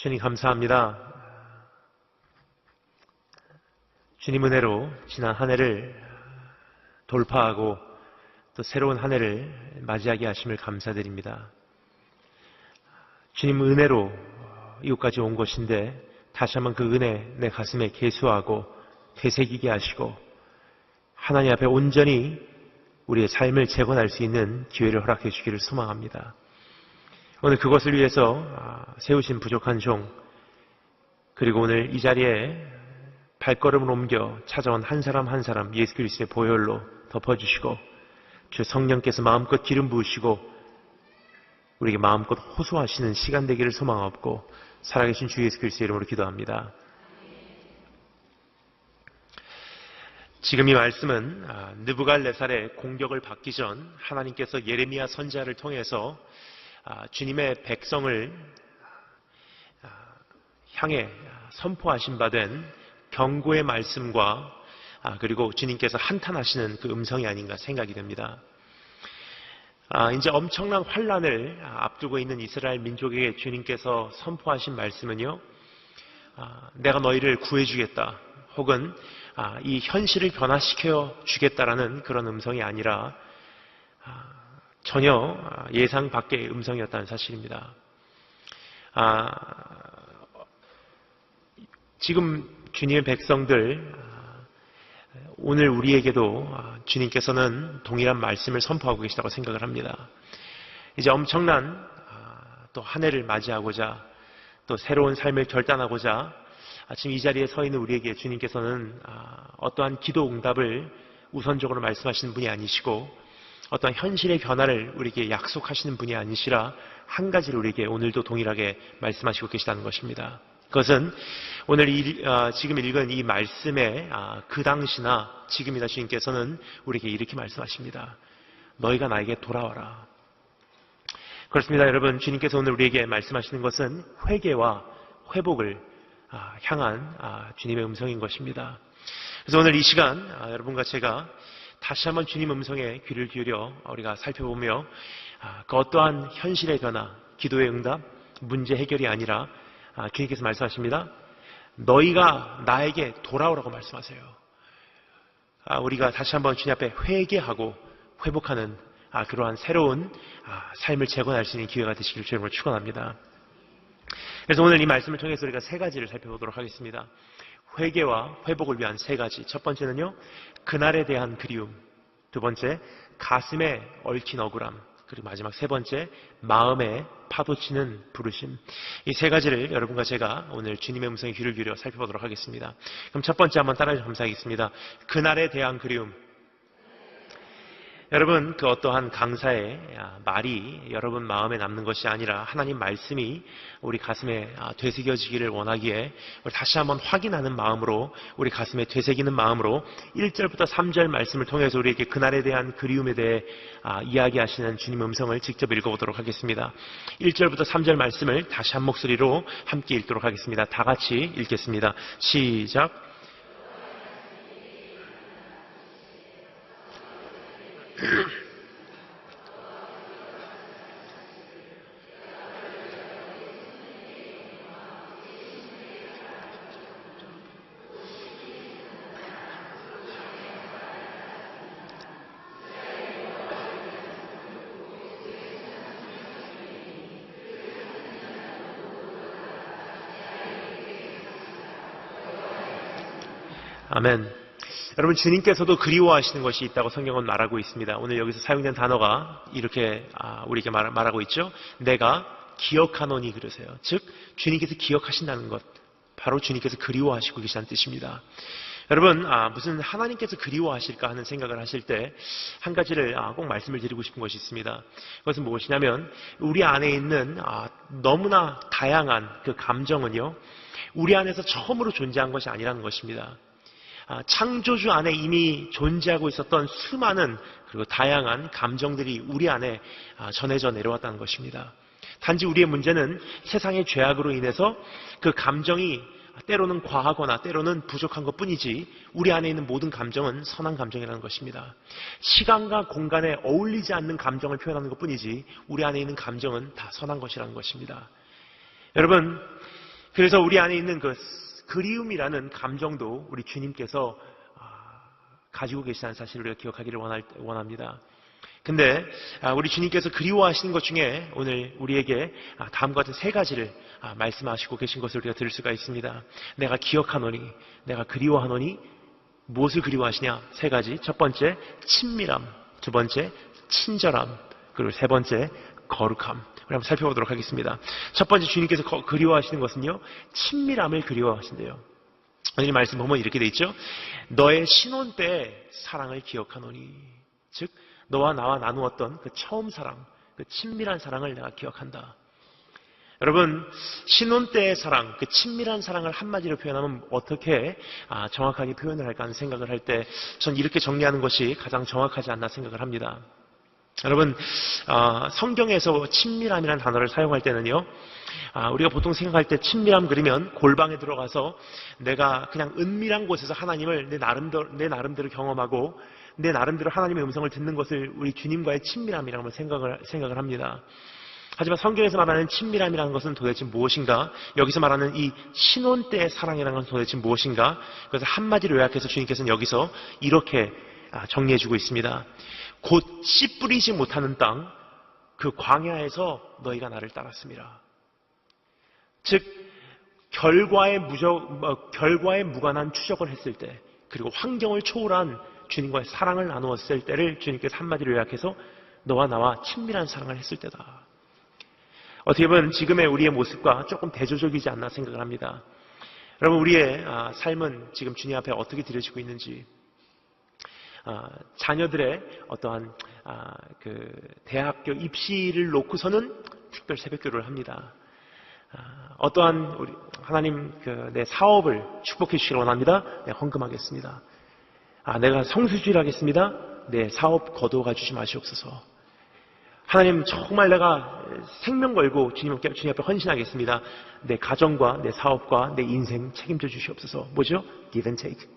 주님 감사합니다. 주님 은혜로 지난 한 해를 돌파하고 또 새로운 한 해를 맞이하게 하심을 감사드립니다. 주님 은혜로 이곳까지 온 것인데 다시 한번 그 은혜 내 가슴에 계수하고 되새기게 하시고 하나님 앞에 온전히 우리의 삶을 재건할 수 있는 기회를 허락해 주기를 소망합니다. 오늘 그것을 위해서 세우신 부족한 종, 그리고 오늘 이 자리에 발걸음을 옮겨 찾아온 한 사람 한 사람 예수 그리스도의 보혈로 덮어주시고 주 성령께서 마음껏 기름 부으시고 우리에게 마음껏 호소하시는 시간 되기를 소망하옵고 살아계신 주 예수 그리스도의 이름으로 기도합니다. 지금 이 말씀은 느부갓네살의 공격을 받기 전 하나님께서 예레미야 선지자를 통해서 주님의 백성을 향해 선포하신 바 된 경고의 말씀과 그리고 주님께서 한탄하시는 그 음성이 아닌가 생각이 됩니다. 이제 엄청난 환란을 앞두고 있는 이스라엘 민족에게 주님께서 선포하신 말씀은요, 내가 너희를 구해주겠다 혹은 이 현실을 변화시켜 주겠다라는 그런 음성이 아니라 전혀 예상 밖의 음성이었다는 사실입니다. 지금 주님의 백성들, 오늘 우리에게도 주님께서는 동일한 말씀을 선포하고 계시다고 생각을 합니다. 이제 엄청난 또 한 해를 맞이하고자 또 새로운 삶을 결단하고자 지금 이 자리에 서 있는 우리에게 주님께서는 어떠한 기도 응답을 우선적으로 말씀하시는 분이 아니시고 어떠한 현실의 변화를 우리에게 약속하시는 분이 아니시라 한 가지를 우리에게 오늘도 동일하게 말씀하시고 계시다는 것입니다. 그것은 오늘 지금 읽은 이 말씀의 그 당시나 지금이나 주님께서는 우리에게 이렇게 말씀하십니다. 너희가 나에게 돌아와라. 그렇습니다. 여러분, 주님께서 오늘 우리에게 말씀하시는 것은 회개와 회복을 향한 주님의 음성인 것입니다. 그래서 오늘 이 시간 여러분과 제가 다시 한번 주님 음성에 귀를 기울여 우리가 살펴보며 그 어떠한 현실의 변화, 기도의 응답, 문제 해결이 아니라 주님께서 말씀하십니다. 너희가 나에게 돌아오라고 말씀하세요. 우리가 다시 한번 주님 앞에 회개하고 회복하는 그러한 새로운 삶을 재건할 수 있는 기회가 되시길 주님으로 축원합니다. 그래서 오늘 이 말씀을 통해서 우리가 세 가지를 살펴보도록 하겠습니다. 회개와 회복을 위한 세 가지. 첫 번째는요, 그날에 대한 그리움. 두 번째, 가슴에 얽힌 억울함. 그리고 마지막 세 번째, 마음에 파도치는 부르심. 이 세 가지를 여러분과 제가 오늘 주님의 음성에 귀를 기울여 살펴보도록 하겠습니다. 그럼 첫 번째 한번 따라해 주시면 감사하겠습니다. 그날에 대한 그리움. 여러분, 그 어떠한 강사의 말이 여러분 마음에 남는 것이 아니라 하나님 말씀이 우리 가슴에 되새겨지기를 원하기에 우리 다시 한번 확인하는 마음으로, 우리 가슴에 되새기는 마음으로 1절부터 3절 말씀을 통해서 우리에게 그날에 대한 그리움에 대해 이야기하시는 주님 음성을 직접 읽어보도록 하겠습니다. 1절부터 3절 말씀을 다시 한 목소리로 함께 읽도록 하겠습니다. 다 같이 읽겠습니다. 시작. 아멘. 여러분, 주님께서도 그리워하시는 것이 있다고 성경은 말하고 있습니다. 오늘 여기서 사용된 단어가 이렇게 우리에게 말하고 있죠. 내가 기억하노니 그러세요. 즉 주님께서 기억하신다는 것, 바로 주님께서 그리워하시고 계시다는 뜻입니다. 여러분, 무슨 하나님께서 그리워하실까 하는 생각을 하실 때 한 가지를 꼭 말씀을 드리고 싶은 것이 있습니다. 그것은 무엇이냐면 우리 안에 있는 너무나 다양한 그 감정은요, 우리 안에서 처음으로 존재한 것이 아니라는 것입니다. 창조주 안에 이미 존재하고 있었던 수많은 그리고 다양한 감정들이 우리 안에 전해져 내려왔다는 것입니다. 단지 우리의 문제는 세상의 죄악으로 인해서 그 감정이 때로는 과하거나 때로는 부족한 것뿐이지 우리 안에 있는 모든 감정은 선한 감정이라는 것입니다. 시간과 공간에 어울리지 않는 감정을 표현하는 것뿐이지 우리 안에 있는 감정은 다 선한 것이라는 것입니다. 여러분, 그래서 우리 안에 있는 그 그리움이라는 감정도 우리 주님께서 가지고 계시다는 사실을 우리가 기억하기를 원합니다. 근데 우리 주님께서 그리워하시는 것 중에 오늘 우리에게 다음과 같은 세 가지를 말씀하시고 계신 것을 우리가 들을 수가 있습니다. 내가 기억하노니, 내가 그리워하노니, 무엇을 그리워하시냐? 세 가지. 첫 번째, 친밀함. 두 번째, 친절함. 그리고 세 번째, 거룩함. 우리 한번 살펴보도록 하겠습니다. 첫 번째, 주님께서 그리워하시는 것은요, 친밀함을 그리워하신대요. 오늘 말씀 보면 이렇게 돼 있죠. 너의 신혼 때 사랑을 기억하노니, 즉 너와 나와 나누었던 그 처음 사랑, 그 친밀한 사랑을 내가 기억한다. 여러분, 신혼 때의 사랑, 그 친밀한 사랑을 한마디로 표현하면 어떻게 정확하게 표현을 할까 하는 생각을 할 때 전 이렇게 정리하는 것이 가장 정확하지 않나 생각을 합니다. 여러분, 성경에서 친밀함이라는 단어를 사용할 때는요, 우리가 보통 생각할 때 친밀함 그리면 골방에 들어가서 내가 그냥 은밀한 곳에서 하나님을 내 나름대로 경험하고 내 나름대로 하나님의 음성을 듣는 것을 우리 주님과의 친밀함이라고 생각을 합니다. 하지만 성경에서 말하는 친밀함이라는 것은 도대체 무엇인가? 여기서 말하는 이 신혼 때의 사랑이라는 것은 도대체 무엇인가? 그래서 한마디로 요약해서 주님께서는 여기서 이렇게 정리해주고 있습니다. 곧 씨 뿌리지 못하는 땅, 그 광야에서 너희가 나를 따랐습니다. 즉 결과에 무관한 추적을 했을 때, 그리고 환경을 초월한 주님과의 사랑을 나누었을 때를 주님께서 한마디로 요약해서 너와 나와 친밀한 사랑을 했을 때다. 어떻게 보면 지금의 우리의 모습과 조금 대조적이지 않나 생각을 합니다. 여러분, 우리의 삶은 지금 주님 앞에 어떻게 드려지고 있는지, 자녀들의 어떠한 그 대학교 입시를 놓고서는 특별 새벽기도를 합니다. 어떠한 우리 하나님 내 사업을 축복해 주시길 원합니다. 네, 헌금하겠습니다. 내가 성수주의를 하겠습니다. 내 사업 거두어가 주시 마시옵소서. 하나님, 정말 내가 생명 걸고 주님 앞에 헌신하겠습니다. 내 가정과 내 사업과 내 인생 책임져 주시옵소서. 뭐죠? Give and take.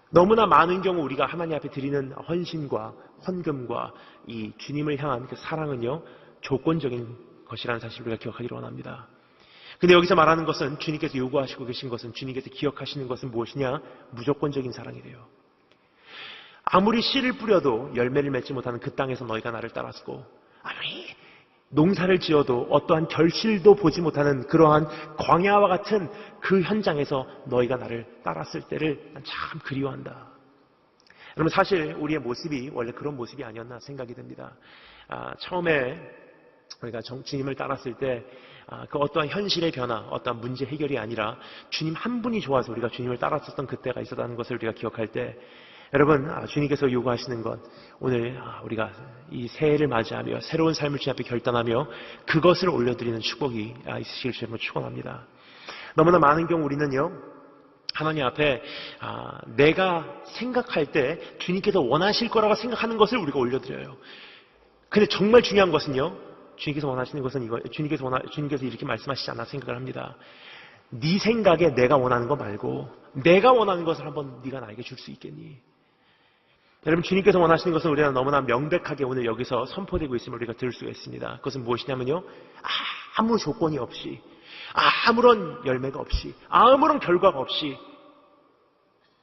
너무나 많은 경우 우리가 하나님 앞에 드리는 헌신과 헌금과 이 주님을 향한 그 사랑은요, 조건적인 것이라는 사실을 우리가 기억하기를 원합니다. 근데 여기서 말하는 것은, 주님께서 요구하시고 계신 것은, 주님께서 기억하시는 것은 무엇이냐? 무조건적인 사랑이래요. 아무리 씨를 뿌려도 열매를 맺지 못하는 그 땅에서 너희가 나를 따랐고, 아무리 농사를 지어도 어떠한 결실도 보지 못하는 그러한 광야와 같은 그 현장에서 너희가 나를 따랐을 때를 난 참 그리워한다. 여러분, 사실 우리의 모습이 원래 그런 모습이 아니었나 생각이 듭니다. 처음에 우리가 주님을 따랐을 때 그 어떠한 현실의 변화, 어떠한 문제 해결이 아니라 주님 한 분이 좋아서 우리가 주님을 따랐었던 그때가 있었다는 것을 우리가 기억할 때, 여러분, 주님께서 요구하시는 것, 오늘 우리가 이 새해를 맞이하며 새로운 삶을 주님 앞에 결단하며 그것을 올려드리는 축복이 있으시길 주님으로 축원합니다. 너무나 많은 경우 우리는요, 하나님 앞에 내가 생각할 때 주님께서 원하실 거라고 생각하는 것을 우리가 올려드려요. 근데 정말 중요한 것은요, 주님께서 원하시는 것은 이거, 주님께서 이렇게 말씀하시지 않나 생각을 합니다. 네 생각에 내가 원하는 거 말고 내가 원하는 것을 한번 네가 나에게 줄 수 있겠니? 여러분, 주님께서 원하시는 것은 우리가 너무나 명백하게 오늘 여기서 선포되고 있음을 우리가 들을 수가 있습니다. 그것은 무엇이냐면요, 아무 조건이 없이, 아무런 열매가 없이, 아무런 결과가 없이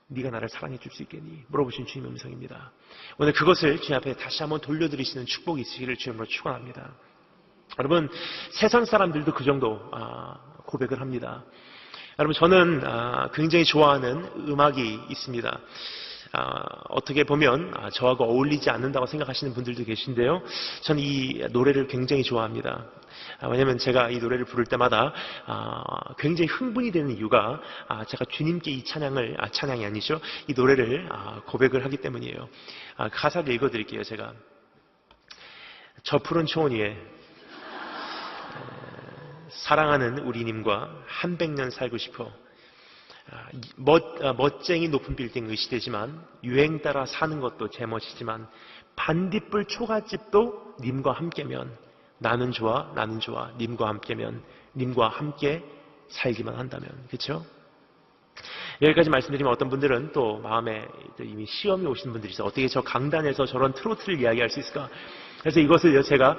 네가 나를 사랑해 줄 수 있겠니? 물어보신 주님의 음성입니다. 오늘 그것을 주님 앞에 다시 한번 돌려드리시는 축복이 있으시기를 주님으로 축원합니다. 여러분, 세상 사람들도 그 정도 고백을 합니다. 여러분, 저는 굉장히 좋아하는 음악이 있습니다. 어떻게 보면 저하고 어울리지 않는다고 생각하시는 분들도 계신데요, 저는 이 노래를 굉장히 좋아합니다. 왜냐하면 제가 이 노래를 부를 때마다 굉장히 흥분이 되는 이유가 제가 주님께 이 찬양이 아니죠, 이 노래를 고백을 하기 때문이에요. 가사를 읽어드릴게요. 제가 저 푸른 초원 위에 사랑하는 우리님과 한 100년 살고 싶어. 멋쟁이 높은 빌딩 의시되지만 유행 따라 사는 것도 제멋이지만 반딧불 초가집도 님과 함께면 나는 좋아, 나는 좋아. 님과 함께면, 님과 함께 살기만 한다면. 그렇죠? 여기까지 말씀드리면 어떤 분들은 또 마음에 이미 시험이 오시는 분들이 있어요. 어떻게 저 강단에서 저런 트로트를 이야기할 수 있을까? 그래서 이것을 제가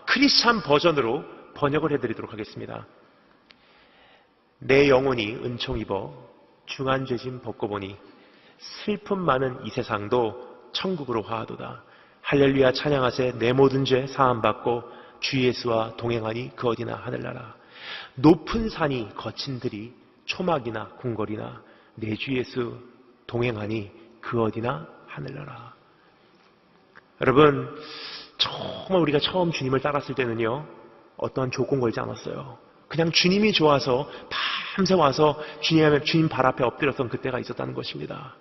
크리스찬 버전으로 번역을 해드리도록 하겠습니다. 내 영혼이 은총 입어 중한 죄짐 벗고 보니 슬픔 많은 이 세상도 천국으로 화하도다. 할렐루야 찬양하세. 내 모든 죄 사함 받고 주 예수와 동행하니 그 어디나 하늘나라. 높은 산이 거친 들이 초막이나 궁궐이나 내 주 예수 동행하니 그 어디나 하늘나라. 여러분, 정말 우리가 처음 주님을 따랐을 때는요, 어떠한 조건 걸지 않았어요. 그냥 주님이 좋아서 밤새 와서 주님 발 앞에 엎드렸던 그때가 있었다는 것입니다.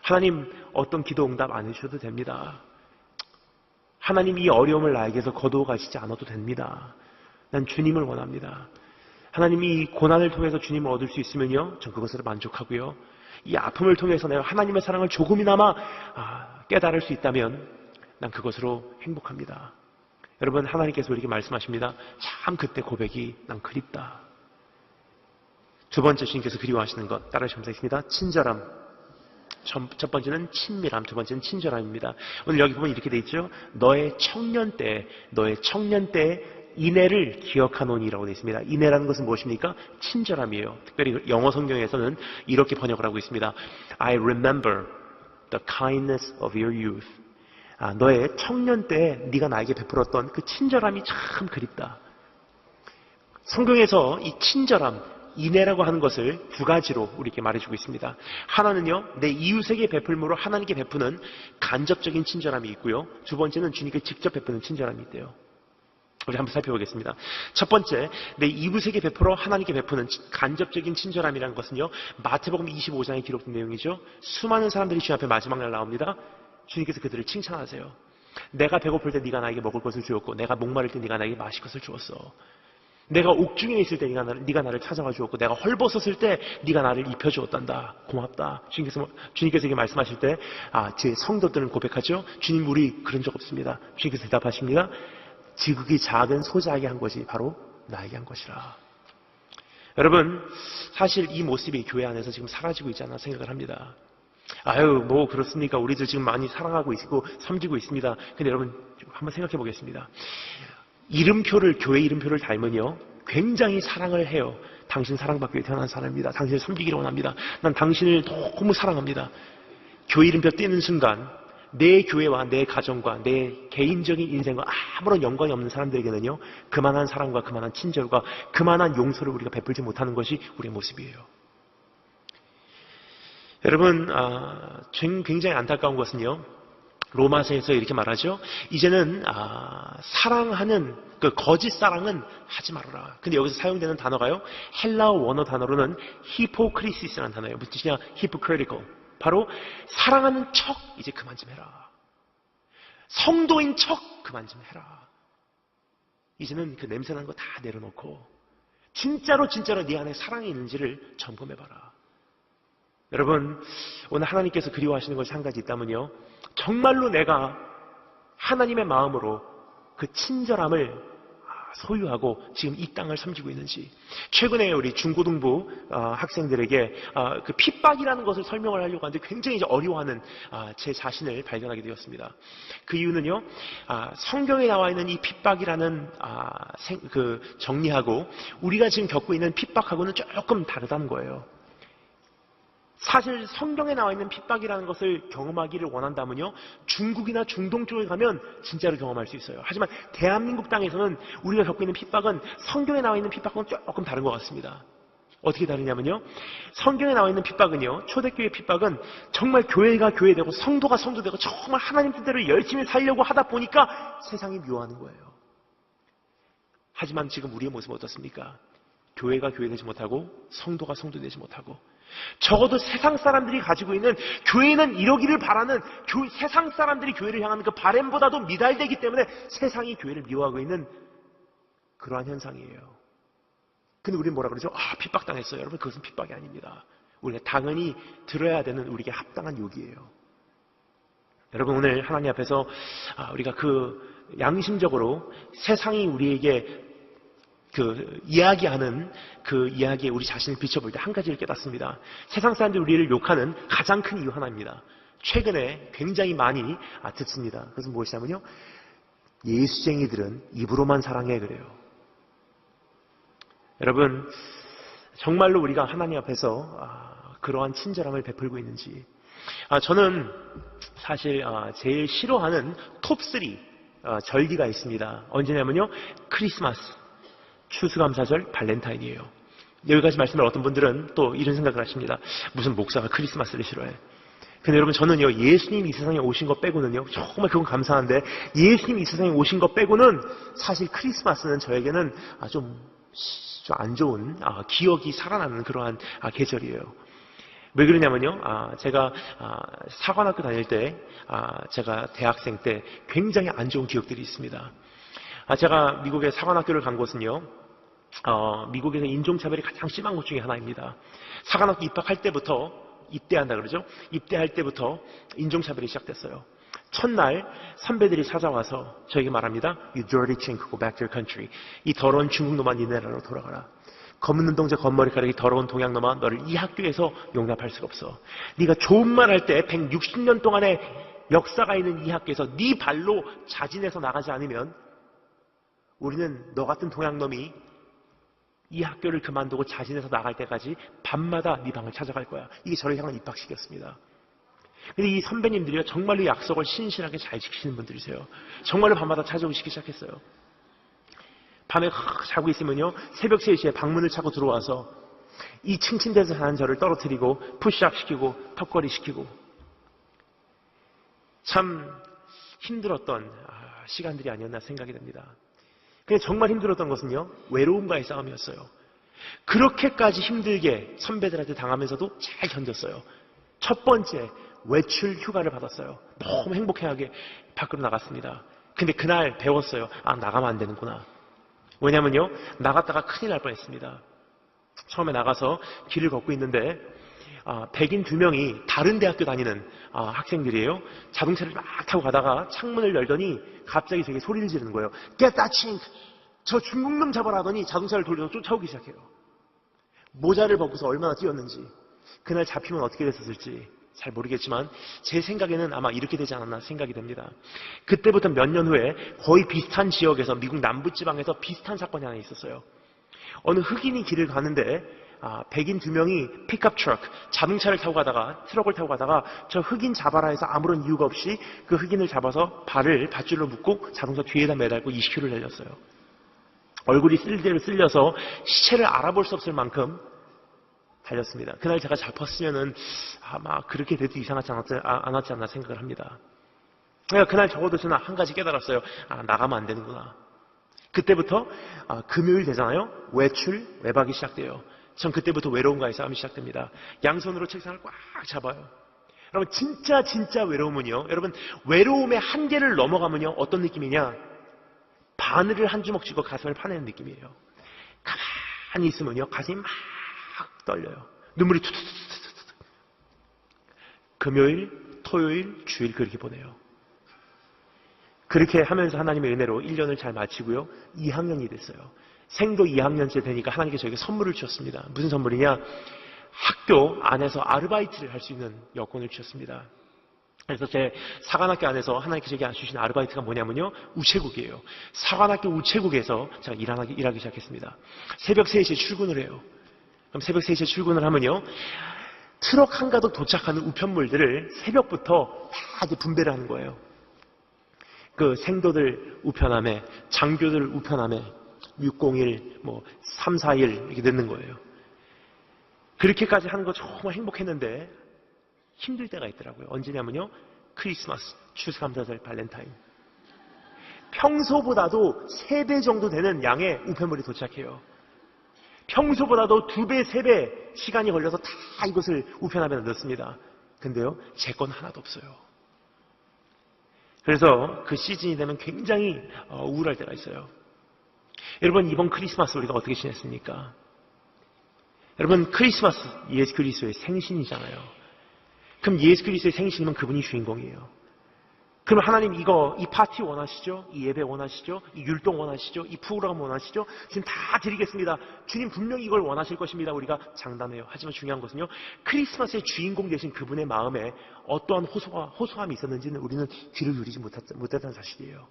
하나님 어떤 기도 응답 안 해주셔도 됩니다. 하나님 이 어려움을 나에게서 거두어 가시지 않아도 됩니다. 난 주님을 원합니다. 하나님이 이 고난을 통해서 주님을 얻을 수 있으면요, 전 그것으로 만족하고요. 이 아픔을 통해서 내가 하나님의 사랑을 조금이나마 깨달을 수 있다면 난 그것으로 행복합니다. 여러분, 하나님께서 우리에게 말씀하십니다. 참 그때 고백이 난 그립다. 두 번째 주님께서 그리워하시는 것 따라 하시겠습니다. 친절함. 첫 번째는 친밀함, 두 번째는 친절함입니다. 오늘 여기 보면 이렇게 돼 있죠. 너의 청년 때 인애를 기억하노니라고 되어 있습니다. 인애라는 것은 무엇입니까? 친절함이에요. 특별히 영어 성경에서는 이렇게 번역을 하고 있습니다. I remember the kindness of your youth. 너의 청년 때 네가 나에게 베풀었던 그 친절함이 참 그립다. 성경에서 이 친절함, 인애라고 하는 것을 두 가지로 우리에게 말해주고 있습니다. 하나는요, 내 이웃에게 베풀므로 하나님께 베푸는 간접적인 친절함이 있고요. 두 번째는 주님께 직접 베푸는 친절함이 있대요. 우리 한번 살펴보겠습니다. 첫 번째, 내 이웃에게 베풀어 하나님께 베푸는 간접적인 친절함이라는 것은요, 마태복음 25장에 기록된 내용이죠. 수많은 사람들이 주님 앞에 마지막 날 나옵니다. 주님께서 그들을 칭찬하세요. 내가 배고플 때 네가 나에게 먹을 것을 주었고, 내가 목마를 때 네가 나에게 마실 것을 주었어. 내가 옥중에 있을 때 네가 나를 찾아와 주었고, 내가 헐벗었을 때 네가 나를 입혀주었단다. 고맙다. 주님께서 이게 말씀하실 때 제 성도들은 고백하죠. 주님, 우리 그런 적 없습니다. 주님께서 대답하십니다. 지극히 작은 소자에게 한 것이 바로 나에게 한 것이라. 여러분, 사실 이 모습이 교회 안에서 지금 사라지고 있지 않나 생각을 합니다. 아유, 뭐 그렇습니까? 우리들 지금 많이 사랑하고 있고 섬기고 있습니다. 근데 여러분, 한번 생각해 보겠습니다. 교회 이름표를 닮으며 굉장히 사랑을 해요. 당신 사랑받기 위해 태어난 사람입니다. 당신을 섬기기를 원합니다. 난 당신을 너무 사랑합니다. 교회 이름표 띄는 순간 내 교회와 내 가정과 내 개인적인 인생과 아무런 연관이 없는 사람들에게는요, 그만한 사랑과 그만한 친절과 그만한 용서를 우리가 베풀지 못하는 것이 우리의 모습이에요. 여러분, 굉장히 안타까운 것은요, 로마서에서 이렇게 말하죠. 이제는 사랑하는 그 거짓 사랑은 하지 말아라. 근데 여기서 사용되는 단어가요, 헬라어 원어 단어로는 히포크리시스라는 단어예요. 무슨 뜻이냐? hypocritical. 바로 사랑하는 척 이제 그만 좀 해라. 성도인 척 그만 좀 해라. 이제는 그 냄새나는 거 다 내려놓고 진짜로 네 안에 사랑이 있는지를 점검해봐라. 여러분, 오늘 하나님께서 그리워하시는 것이 한 가지 있다면요, 정말로 내가 하나님의 마음으로 그 친절함을 소유하고 지금 이 땅을 섬기고 있는지. 최근에 우리 중고등부 학생들에게 그 핍박이라는 것을 설명을 하려고 하는데 굉장히 이제 어려워하는 제 자신을 발견하게 되었습니다. 그 이유는요, 성경에 나와 있는 이 핍박이라는 그 정리하고 우리가 지금 겪고 있는 핍박하고는 조금 다르다는 거예요. 사실 성경에 나와 있는 핍박이라는 것을 경험하기를 원한다면요, 중국이나 중동 쪽에 가면 진짜로 경험할 수 있어요. 하지만 대한민국 땅에서는 우리가 겪고 있는 핍박은 성경에 나와 있는 핍박은 조금 다른 것 같습니다. 어떻게 다르냐면요, 성경에 나와 있는 핍박은요, 초대교회 핍박은 정말 교회가 교회되고 성도가 성도되고 정말 하나님 뜻대로 열심히 살려고 하다 보니까 세상이 미워하는 거예요. 하지만 지금 우리의 모습은 어떻습니까? 교회가 교회되지 못하고 성도가 성도되지 못하고, 적어도 세상 사람들이 가지고 있는 교회는 이러기를 바라는 세상 사람들이 교회를 향하는 그 바램보다도 미달되기 때문에 세상이 교회를 미워하고 있는 그러한 현상이에요. 근데 우리는 뭐라 그러죠? 핍박당했어요. 여러분, 그것은 핍박이 아닙니다. 우리가 당연히 들어야 되는 우리에게 합당한 요기예요. 여러분, 오늘 하나님 앞에서 우리가 그 양심적으로 세상이 우리에게 그 이야기하는 그 이야기에 우리 자신을 비춰볼 때 한 가지를 깨닫습니다. 세상 사람들이 우리를 욕하는 가장 큰 이유 하나입니다. 최근에 굉장히 많이 듣습니다. 그것은 무엇이냐면요, 예수쟁이들은 입으로만 사랑해 그래요. 여러분, 정말로 우리가 하나님 앞에서 그러한 친절함을 베풀고 있는지. 저는 사실 제일 싫어하는 톱3 절기가 있습니다. 언제냐면요, 크리스마스, 추수감사절, 발렌타인이에요. 여기 가지 말씀을 어떤 분들은 또 이런 생각을 하십니다. 무슨 목사가 크리스마스를 싫어해. 근데 여러분, 저는요, 예수님이 이 세상에 오신 것 빼고는요, 정말 그건 감사한데, 예수님이 이 세상에 오신 것 빼고는 사실 크리스마스는 저에게는 좀 안 좋은 기억이 살아나는 그러한 계절이에요. 왜 그러냐면요, 제가 사관학교 다닐 때, 제가 대학생 때 굉장히 안 좋은 기억들이 있습니다. 제가 미국의 사관학교를 간 곳은요, 미국에서 인종차별이 가장 심한 곳 중에 하나입니다. 사관학교 입학할 때부터, 입대한다 그러죠? 입대할 때부터 인종차별이 시작됐어요. 첫날 선배들이 찾아와서 저에게 말합니다. You dirty chink, go back to your country. 이 더러운 중국놈아, 네 나라로 돌아가라. 검은 눈동자, 검머리카락이 더러운 동양놈아, 너를 이 학교에서 용납할 수가 없어. 네가 좋은 말 할 때 160년 동안의 역사가 있는 이 학교에서 네 발로 자진해서 나가지 않으면 우리는 너 같은 동양놈이 이 학교를 그만두고 자진해서 나갈 때까지 밤마다 네 방을 찾아갈 거야. 이게 저를 향한 입학식이었습니다. 근데 이 선배님들이요, 정말로 약속을 신실하게 잘 지키시는 분들이세요. 정말로 밤마다 찾아오시기 시작했어요. 밤에 자고 있으면요, 새벽 3시에 방문을 차고 들어와서 이 층침대에서 자는 저를 떨어뜨리고 푸시업 시키고 턱걸이 시키고, 참 힘들었던 시간들이 아니었나 생각이 됩니다. 근데 정말 힘들었던 것은요, 외로움과의 싸움이었어요. 그렇게까지 힘들게 선배들한테 당하면서도 잘 견뎠어요. 첫 번째, 외출 휴가를 받았어요. 너무 행복해하게 밖으로 나갔습니다. 근데 그날 배웠어요. 나가면 안 되는구나. 왜냐면요, 나갔다가 큰일 날 뻔했습니다. 처음에 나가서 길을 걷고 있는데 백인 2명이 다른 대학교 다니는 학생들이에요. 자동차를 막 타고 가다가 창문을 열더니 갑자기 저에게 소리를 지르는 거예요. Get that chink! 저 중국놈 잡아라 하더니 자동차를 돌려서 쫓아오기 시작해요. 모자를 벗고서 얼마나 뛰었는지, 그날 잡히면 어떻게 됐었을지 잘 모르겠지만 제 생각에는 아마 이렇게 되지 않았나 생각이 됩니다. 그때부터 몇 년 후에 거의 비슷한 지역에서, 미국 남부지방에서 비슷한 사건이 하나 있었어요. 어느 흑인이 길을 가는데 백인 2명이 픽업 트럭, 자동차를 타고 가다가, 트럭을 타고 가다가 저 흑인 잡아라 해서 아무런 이유가 없이 그 흑인을 잡아서 밧줄로 묶고 자동차 뒤에다 매달고 20km를 달렸어요. 얼굴이 쓸대로 쓸려서 시체를 알아볼 수 없을 만큼 달렸습니다. 그날 제가 잡혔으면은 아마 그렇게 돼도 이상하지 않았지 않나 생각을 합니다. 그날 적어도 저는 한 가지 깨달았어요. 나가면 안 되는구나. 그때부터 금요일 되잖아요. 외출, 외박이 시작돼요. 전 그때부터 외로움과의 싸움이 시작됩니다. 양손으로 책상을 꽉 잡아요. 여러분, 진짜 외로움은요, 여러분, 외로움의 한계를 넘어가면요, 어떤 느낌이냐? 바늘을 한 주먹 쥐고 가슴을 파내는 느낌이에요. 가만히 있으면요, 가슴이 막 떨려요. 눈물이 투투투투투. 금요일, 토요일, 주일 그렇게 보내요. 그렇게 하면서 하나님의 은혜로 1년을 잘 마치고요, 2학년이 됐어요. 생도 2학년째 되니까 하나님께 저에게 선물을 주셨습니다. 무슨 선물이냐? 학교 안에서 아르바이트를 할 수 있는 여건을 주셨습니다. 그래서 제 사관학교 안에서 하나님께 제게 주신 아르바이트가 뭐냐면요, 우체국이에요. 사관학교 우체국에서 제가 일하기 시작했습니다. 새벽 3시에 출근을 해요. 그럼 새벽 3시에 출근을 하면요, 트럭 한 가득 도착하는 우편물들을 새벽부터 다 이제 분배를 하는 거예요. 그 생도들 우편함에, 장교들 우편함에 601, 341 이렇게 넣는 거예요. 그렇게까지 하는 거 정말 행복했는데 힘들 때가 있더라고요. 언제냐면요, 크리스마스, 추수감사절, 발렌타인. 평소보다도 3배 정도 되는 양의 우편물이 도착해요. 평소보다도 2배, 3배 시간이 걸려서 다 이것을 우편함에 넣습니다. 근데요, 제 건 하나도 없어요. 그래서 그 시즌이 되면 굉장히 우울할 때가 있어요. 여러분, 이번 크리스마스 우리가 어떻게 지냈습니까? 여러분, 크리스마스 예수 그리스도의 생신이잖아요. 그럼 예수 그리스도의 생신이면 그분이 주인공이에요. 그럼 하나님 이 파티 원하시죠? 이 예배 원하시죠? 이 율동 원하시죠? 이 프로그램 원하시죠? 지금 다 드리겠습니다. 주님 분명히 이걸 원하실 것입니다. 우리가 장담해요. 하지만 중요한 것은요, 크리스마스의 주인공 되신 그분의 마음에 어떠한 호소함이 있었는지는 우리는 귀를 누리지 못했다는 사실이에요.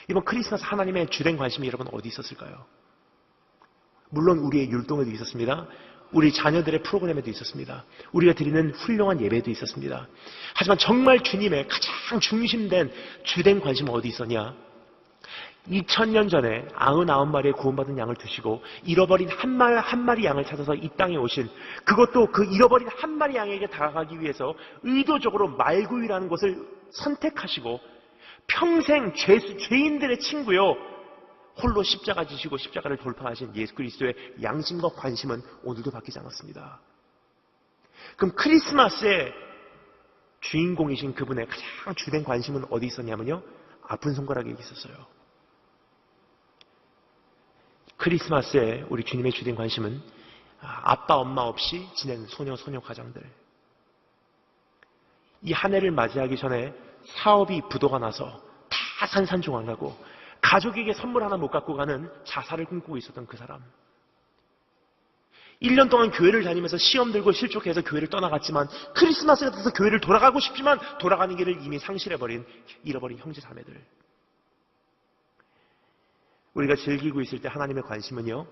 이번 크리스마스 하나님의 주된 관심이 여러분 어디 있었을까요? 물론 우리의 율동에도 있었습니다. 우리 자녀들의 프로그램에도 있었습니다. 우리가 드리는 훌륭한 예배도 있었습니다. 하지만 정말 주님의 가장 중심된 주된 관심은 어디 있었냐? 2000년 전에 99마리의 구원받은 양을 두시고 잃어버린 한 마리 양을 찾아서 이 땅에 오신, 그것도 그 잃어버린 한 마리 양에게 다가가기 위해서 의도적으로 말구유라는 것을 선택하시고 평생 죄인들의 친구요 홀로 십자가 지시고 십자가를 돌파하신 예수 그리스도의 양심과 관심은 오늘도 바뀌지 않았습니다. 그럼 크리스마스의 주인공이신 그분의 가장 주된 관심은 어디 있었냐면요, 아픈 손가락에 있었어요. 크리스마스에 우리 주님의 주된 관심은 아빠 엄마 없이 지낸 소녀 가장들. 이 한 해를 맞이하기 전에 사업이 부도가 나서 다 산산조각나고 가족에게 선물 하나 못 갖고 가는 자살을 꿈꾸고 있었던 그 사람. 1년 동안 교회를 다니면서 시험 들고 실족해서 교회를 떠나갔지만 크리스마스가 돼서 교회를 돌아가고 싶지만 돌아가는 길을 이미 잃어버린 형제 자매들. 우리가 즐기고 있을 때 하나님의 관심은요,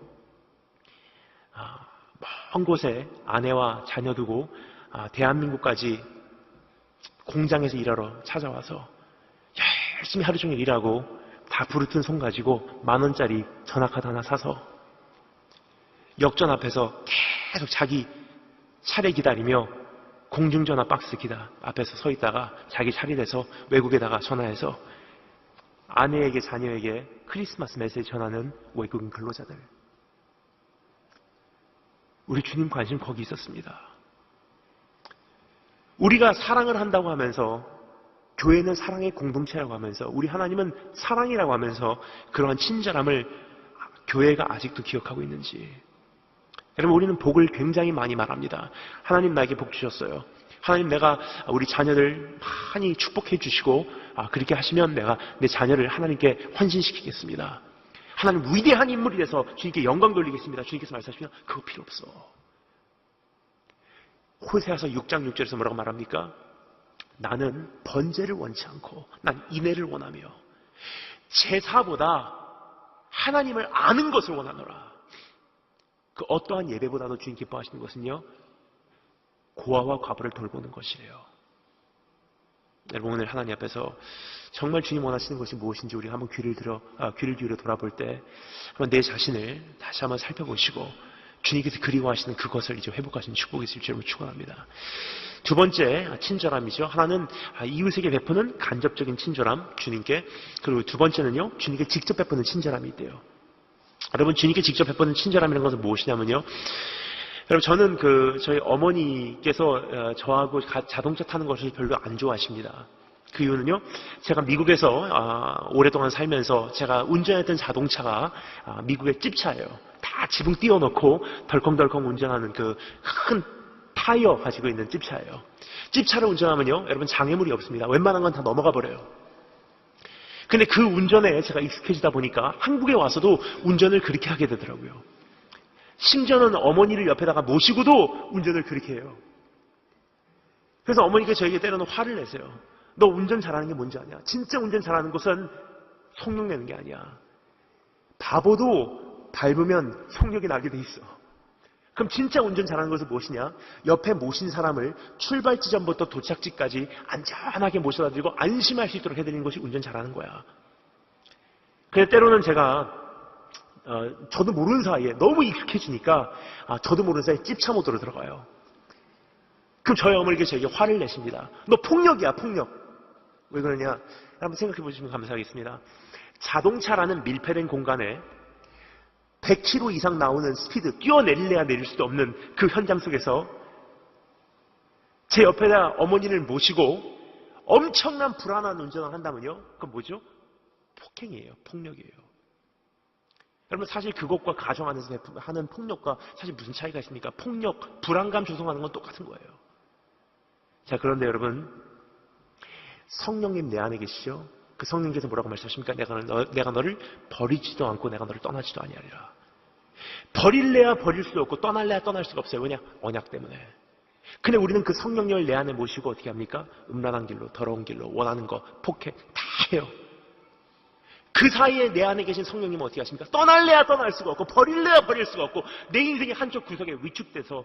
먼 곳에 아내와 자녀 두고 대한민국까지 공장에서 일하러 찾아와서 열심히 하루 종일 일하고 다 부르튼 손 가지고 10,000원짜리 전화카드 하나 사서 역전 앞에서 계속 자기 차례 기다리며 공중전화 박스 앞에서 서 있다가 자기 차례 돼서 외국에다가 전화해서 아내에게 자녀에게 크리스마스 메시지 전하는 외국인 근로자들. 우리 주님 관심 거기 있었습니다. 우리가 사랑을 한다고 하면서, 교회는 사랑의 공동체라고 하면서, 우리 하나님은 사랑이라고 하면서 그러한 친절함을 교회가 아직도 기억하고 있는지. 여러분, 우리는 복을 굉장히 많이 말합니다. 하나님 나에게 복 주셨어요. 하나님, 내가 우리 자녀들 많이 축복해 주시고 그렇게 하시면 내가 내 자녀를 하나님께 헌신시키겠습니다. 하나님 위대한 인물이 돼서 주님께 영광 돌리겠습니다. 주님께서 말씀하시면 그거 필요 없어. 호세아서 6장 6절에서 뭐라고 말합니까? 나는 번제를 원치 않고 난 인애를 원하며 제사보다 하나님을 아는 것을 원하노라. 그 어떠한 예배보다도 주님 기뻐하시는 것은요, 고아와 과부를 돌보는 것이래요. 여러분, 오늘 하나님 앞에서 정말 주님 원하시는 것이 무엇인지 우리 한번 귀를 기울여 돌아볼 때 한번 내 자신을 다시 한번 살펴보시고 주님께서 그리워하시는 그것을 이제 회복하시는 축복이 있을 줄 축원합니다. 두 번째, 친절함이죠. 하나는 이웃에게 베푸는 간접적인 친절함, 주님께. 그리고 두 번째는요, 주님께 직접 베푸는 친절함이 있대요. 여러분, 주님께 직접 베푸는 친절함이라는 것은 무엇이냐면요, 여러분, 저는 저희 어머니께서 저하고 자동차 타는 것을 별로 안 좋아하십니다. 그 이유는요, 제가 미국에서 오랫동안 살면서 제가 운전했던 자동차가 미국의 찝차예요. 다 지붕 띄워놓고 덜컹덜컹 운전하는 그 큰 타이어 가지고 있는 찝차예요. 찝차를 운전하면요, 여러분, 장애물이 없습니다. 웬만한 건 다 넘어가 버려요. 근데 그 운전에 제가 익숙해지다 보니까 한국에 와서도 운전을 그렇게 하게 되더라고요. 심지어는 어머니를 옆에다가 모시고도 운전을 그렇게 해요. 그래서 어머니가 저에게 때로는 화를 내세요. 너 운전 잘하는 게 뭔지 아냐? 진짜 운전 잘하는 것은 속력 내는 게 아니야. 바보도 밟으면 속력이 나게 돼 있어. 그럼 진짜 운전 잘하는 것은 무엇이냐? 옆에 모신 사람을 출발 지점부터 도착지까지 안전하게 모셔다 드리고 안심할 수 있도록 해드리는 것이 운전 잘하는 거야. 그래서 때로는 제가 저도 모르는 사이에 너무 익숙해지니까 저도 모르는 사이에 찝차 모드로 들어가요. 그럼 저희 어머니가 저에게 화를 내십니다. 너 폭력이야, 폭력. 왜 그러냐? 한번 생각해 보시면 감사하겠습니다. 자동차라는 밀폐된 공간에 100km 이상 나오는 스피드, 뛰어내릴래야 내릴 수도 없는 그 현장 속에서 제 옆에다 어머니를 모시고 엄청난 불안한 운전을 한다면요, 그건 뭐죠? 폭행이에요, 폭력이에요. 여러분, 사실 그것과 가정 안에서 하는 폭력과 사실 무슨 차이가 있습니까? 폭력, 불안감 조성하는 건 똑같은 거예요. 자, 그런데 여러분, 성령님 내 안에 계시죠? 그 성령께서 뭐라고 말씀하십니까? 내가 너를 버리지도 않고 내가 너를 떠나지도 아니하리라. 버릴래야 버릴 수 없고 떠날래야 떠날 수가 없어요. 왜냐? 언약 때문에. 근데 우리는 그 성령님을 내 안에 모시고 어떻게 합니까? 음란한 길로, 더러운 길로, 원하는 거, 폭행 다 해요. 그 사이에 내 안에 계신 성령님은 어떻게 하십니까? 떠날래야 떠날 수가 없고 버릴래야 버릴 수가 없고 내 인생의 한쪽 구석에 위축돼서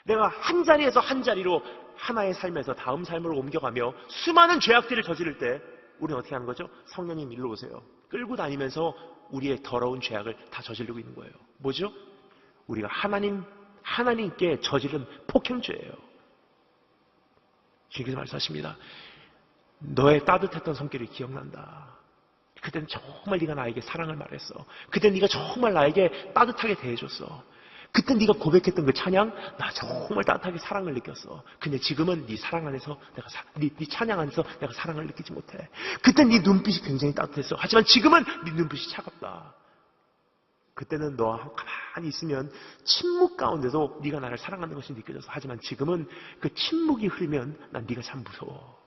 내가 한 자리에서 한 자리로 하나의 삶에서 다음 삶으로 옮겨가며 수많은 죄악들을 저지를 때 우리는 어떻게 하는 거죠? 성령님 일로 오세요. 끌고 다니면서 우리의 더러운 죄악을 다 저지르고 있는 거예요. 뭐죠? 우리가 하나님께 저지른 폭행죄예요. 주님께서 말씀하십니다. 너의 따뜻했던 성격이 기억난다. 그때는 정말 네가 나에게 사랑을 말했어. 그때 네가 정말 나에게 따뜻하게 대해줬어. 그때 네가 고백했던 그 찬양, 나 정말 따뜻하게 사랑을 느꼈어. 근데 지금은 네 사랑 안에서 네 찬양 안에서 내가 사랑을 느끼지 못해. 그때 네 눈빛이 굉장히 따뜻했어. 하지만 지금은 네 눈빛이 차갑다. 그때는 너와 가만히 있으면 침묵 가운데도 네가 나를 사랑하는 것이 느껴져서. 하지만 지금은 그 침묵이 흐르면 난 네가 참 무서워.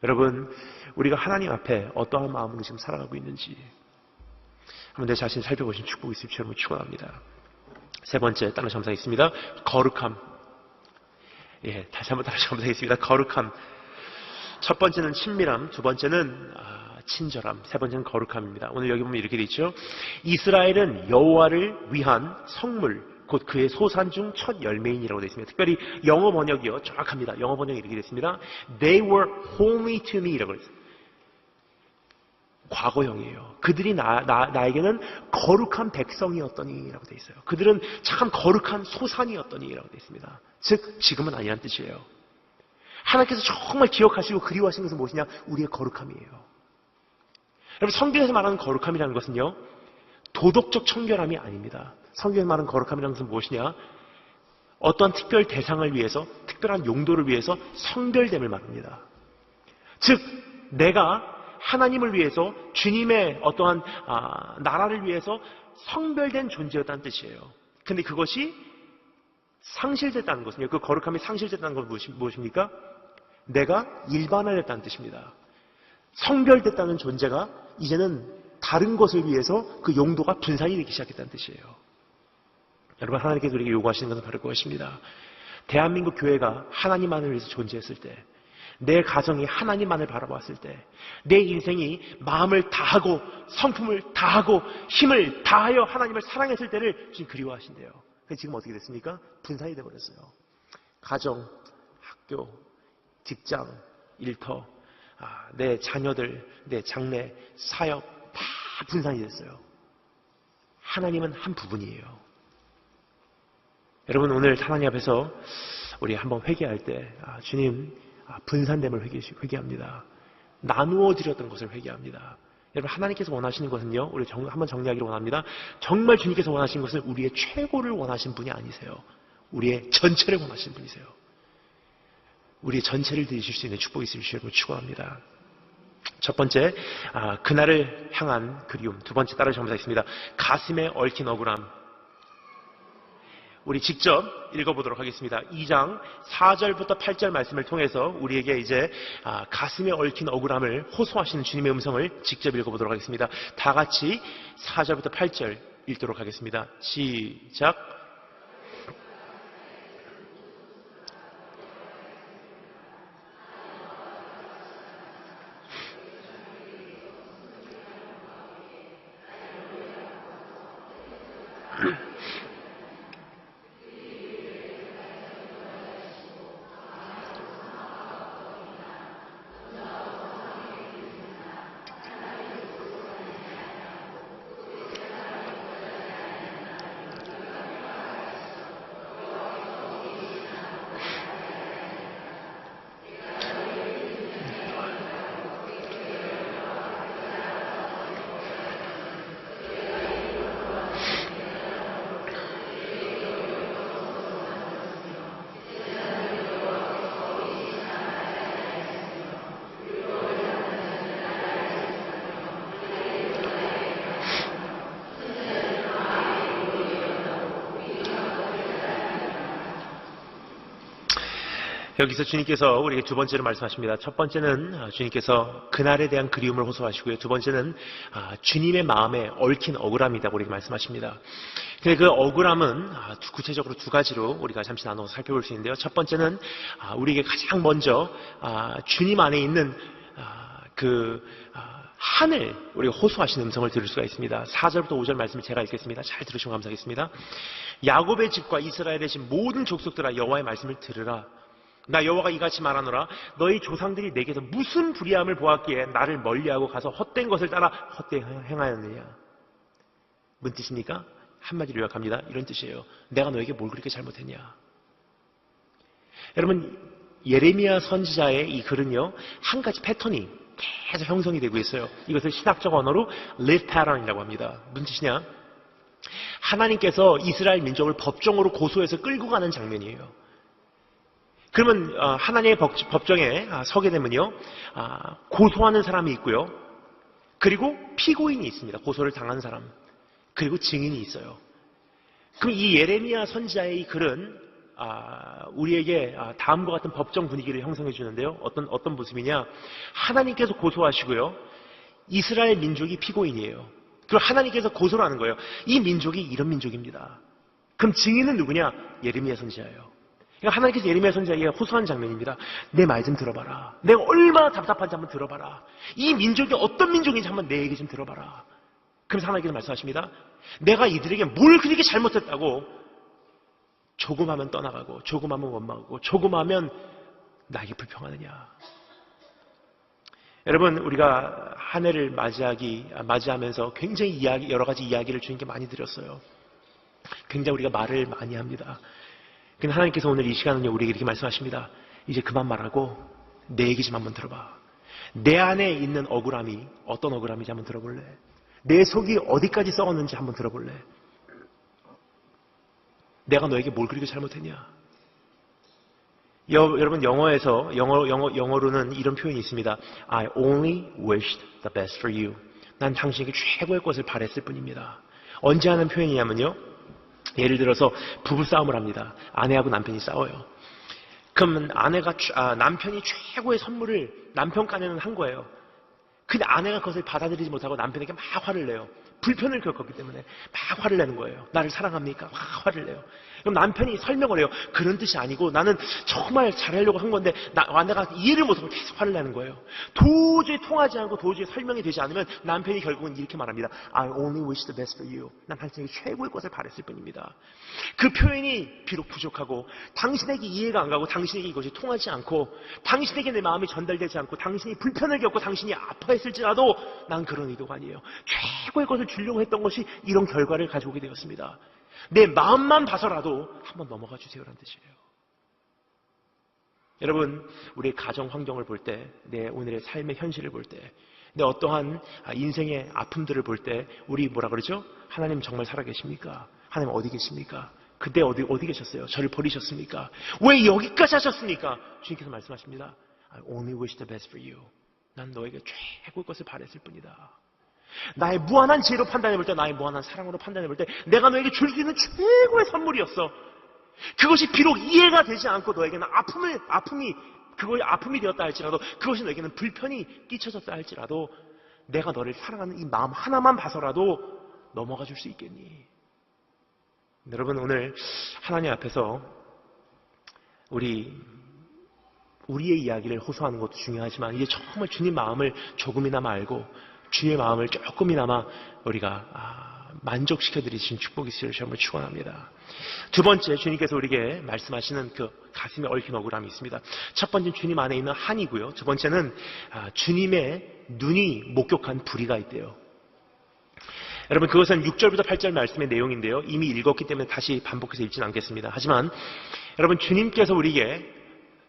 여러분, 우리가 하나님 앞에 어떠한 마음으로 지금 살아가고 있는지 한번 내 자신 살펴보시면 축복이 있을지 여러분 축원합니다. 세 번째 따라 감사하겠습니다. 거룩함. 예, 다시 한번 따라 감사하겠습니다. 거룩함. 첫 번째는 친밀함, 두 번째는 친절함, 세 번째는 거룩함입니다. 오늘 여기 보면 이렇게 되어 있죠. 이스라엘은 여호와를 위한 성물, 곧 그의 소산 중 첫 열매인이라고 되어 있습니다. 특별히 영어 번역이요. 정확합니다. 영어 번역이 이렇게 되어 있습니다. They were holy to me 이라고 했어요. 과거형이에요. 그들이 나에게는 거룩한 백성이었더니 라고 되어 있어요. 그들은 참 거룩한 소산이었더니 라고 되어 있습니다. 즉 지금은 아니란 뜻이에요. 하나님께서 정말 기억하시고 그리워하시는 것은 무엇이냐? 우리의 거룩함이에요. 여러분, 성경에서 말하는 거룩함이라는 것은요, 도덕적 청결함이 아닙니다. 성경에서 말하는 거룩함이라는 것은 무엇이냐? 어떠한 특별 대상을 위해서, 특별한 용도를 위해서 성별됨을 말합니다. 즉 내가 하나님을 위해서, 주님의 어떠한 나라를 위해서 성별된 존재였다는 뜻이에요. 근데 그것이 상실됐다는 것은요, 그 거룩함이 상실됐다는 것은 무엇입니까? 내가 일반화됐다는 뜻입니다. 성별됐다는 존재가 이제는 다른 것을 위해서 그 용도가 분산이 되기 시작했다는 뜻이에요. 여러분, 하나님께서 우리에게 요구하시는 것은 바로 그것입니다. 대한민국 교회가 하나님만을 위해서 존재했을 때, 내 가정이 하나님만을 바라봤을 때, 내 인생이 마음을 다하고 성품을 다하고 힘을 다하여 하나님을 사랑했을 때를 지금 그리워하신대요. 그래서 지금 어떻게 됐습니까? 분산이 되어버렸어요. 가정, 학교, 직장, 일터, 내 자녀들, 내 장래, 사역 다 분산이 됐어요. 하나님은 한 부분이에요. 여러분, 오늘 하나님 앞에서 우리 한번 회개할 때 주님, 분산됨을 회개합니다. 나누어 드렸던 것을 회개합니다. 여러분, 하나님께서 원하시는 것은요, 우리 한번 정리하기를 원합니다. 정말 주님께서 원하시는 것은 우리의 최고를 원하신 분이 아니세요. 우리의 전체를 원하시는 분이세요. 우리의 전체를 드리실 수 있는 축복이 있으실 여러분 축원합니다. 첫 번째, 그날을 향한 그리움. 두 번째, 따라 감사했습니다. 가슴에 얽힌 억울함. 우리 직접 읽어보도록 하겠습니다. 2장 4절부터 8절 말씀을 통해서 우리에게 이제 가슴에 얽힌 억울함을 호소하시는 주님의 음성을 직접 읽어보도록 하겠습니다. 다 같이 4절부터 8절 읽도록 하겠습니다. 시작. 여기서 주님께서 우리에게 두 번째로 말씀하십니다. 첫 번째는 주님께서 그날에 대한 그리움을 호소하시고요. 두 번째는 주님의 마음에 얽힌 억울함이라고 우리에게 말씀하십니다. 근데 그 억울함은 구체적으로 두 가지로 우리가 잠시 나눠서 살펴볼 수 있는데요. 첫 번째는 우리에게 가장 먼저 주님 안에 있는 하늘 우리가 호소하시는 음성을 들을 수가 있습니다. 4절부터 5절 말씀을 제가 읽겠습니다. 잘 들으시면 감사하겠습니다. 야곱의 집과 이스라엘의 집 모든 족속들아 여호와의 말씀을 들으라. 나 여호와가 이같이 말하노라. 너희 조상들이 내게서 무슨 불의함을 보았기에 나를 멀리하고 가서 헛된 것을 따라 헛되이 행하였느냐. 뭔 뜻입니까? 한마디로 요약합니다. 이런 뜻이에요. 내가 너에게 뭘 그렇게 잘못했냐. 여러분, 예레미야 선지자의 이 글은요, 한 가지 패턴이 계속 형성이 되고 있어요. 이것을 신학적 언어로 live pattern이라고 합니다. 무슨 뜻이냐? 하나님께서 이스라엘 민족을 법정으로 고소해서 끌고 가는 장면이에요. 그러면 하나님의 법정에 서게 되면요, 고소하는 사람이 있고요, 그리고 피고인이 있습니다. 고소를 당한 사람, 그리고 증인이 있어요. 그럼 이 예레미야 선지자의 이 글은 우리에게 다음과 같은 법정 분위기를 형성해 주는데요. 어떤 모습이냐? 하나님께서 고소하시고요, 이스라엘 민족이 피고인이에요. 그리고 하나님께서 고소를 하는 거예요. 이 민족이 이런 민족입니다. 그럼 증인은 누구냐? 예레미야 선지자예요. 그러니까 하나님께서 예레미야 선지자에게 호소하는 장면입니다. 내 말 좀 들어봐라. 내가 얼마나 답답한지 한번 들어봐라. 이 민족이 어떤 민족인지 한번 내 얘기 좀 들어봐라. 그래서 하나님께서 말씀하십니다. 내가 이들에게 뭘 그렇게 잘못했다고 조금 하면 떠나가고 조금 하면 원망하고 조금 하면 나에게 불평하느냐. 여러분, 우리가 한 해를 맞이하면서 굉장히 여러 가지 이야기를 주님께 많이 드렸어요. 굉장히 우리가 말을 많이 합니다. 근데 하나님께서 오늘 이 시간은요, 우리에게 이렇게 말씀하십니다. 이제 그만 말하고 내 얘기 좀 한번 들어봐. 내 안에 있는 억울함이 어떤 억울함인지 한번 들어볼래? 내 속이 어디까지 썩었는지 한번 들어볼래? 내가 너에게 뭘 그렇게 잘못했냐? 여러분, 영어로는 이런 표현이 있습니다. I only wished the best for you. 난 당신에게 최고의 것을 바랬을 뿐입니다. 언제 하는 표현이냐면요, 예를 들어서 부부싸움을 합니다. 아내하고 남편이 싸워요. 그러면 남편이 최고의 선물을 남편 깐에는 한 거예요. 근데 아내가 그것을 받아들이지 못하고 남편에게 막 화를 내요. 불편을 겪었기 때문에 막 화를 내는 거예요. 나를 사랑합니까? 막 화를 내요. 그럼 남편이 설명을 해요. 그런 뜻이 아니고 나는 정말 잘하려고 한 건데 아내가 이해를 못하고 계속 화를 내는 거예요. 도저히 통하지 않고 도저히 설명이 되지 않으면 남편이 결국은 이렇게 말합니다. I only wish the best for you. 난 당신에게 최고의 것을 바랬을 뿐입니다. 그 표현이 비록 부족하고 당신에게 이해가 안 가고 당신에게 이것이 통하지 않고 당신에게 내 마음이 전달되지 않고 당신이 불편을 겪고 당신이 아파했을지라도 난 그런 의도가 아니에요. 최고의 것을 주려고 했던 것이 이런 결과를 가져오게 되었습니다. 내 마음만 봐서라도 한번 넘어가 주세요라는 뜻이에요. 여러분, 우리의 가정 환경을 볼 때, 내 오늘의 삶의 현실을 볼 때, 내 어떠한 인생의 아픔들을 볼 때 우리 뭐라 그러죠? 하나님 정말 살아계십니까? 하나님 어디 계십니까? 그때 어디 계셨어요? 저를 버리셨습니까? 왜 여기까지 하셨습니까? 주님께서 말씀하십니다. I only wish the best for you. 난 너에게 최고의 것을 바랬을 뿐이다. 나의 무한한 지혜로 판단해 볼 때, 나의 무한한 사랑으로 판단해 볼 때 내가 너에게 줄 수 있는 최고의 선물이었어. 그것이 비록 이해가 되지 않고 너에게는 아픔이 되었다 할지라도, 그것이 너에게는 불편이 끼쳐졌다 할지라도 내가 너를 사랑하는 이 마음 하나만 봐서라도 넘어가 줄 수 있겠니? 여러분, 오늘 하나님 앞에서 우리의 이야기를 호소하는 것도 중요하지만 이제 정말 주님 마음을 조금이나마 알고 주의 마음을 조금이나마 우리가 만족시켜드리신 축복이 있으실 점을 축원합니다. 두 번째, 주님께서 우리에게 말씀하시는 그 가슴에 얽힌 억울함이 있습니다. 첫 번째는 주님 안에 있는 한이고요. 두 번째는 주님의 눈이 목격한 불의가 있대요. 여러분, 그것은 6절부터 8절 말씀의 내용인데요. 이미 읽었기 때문에 다시 반복해서 읽지는 않겠습니다. 하지만 여러분, 주님께서 우리에게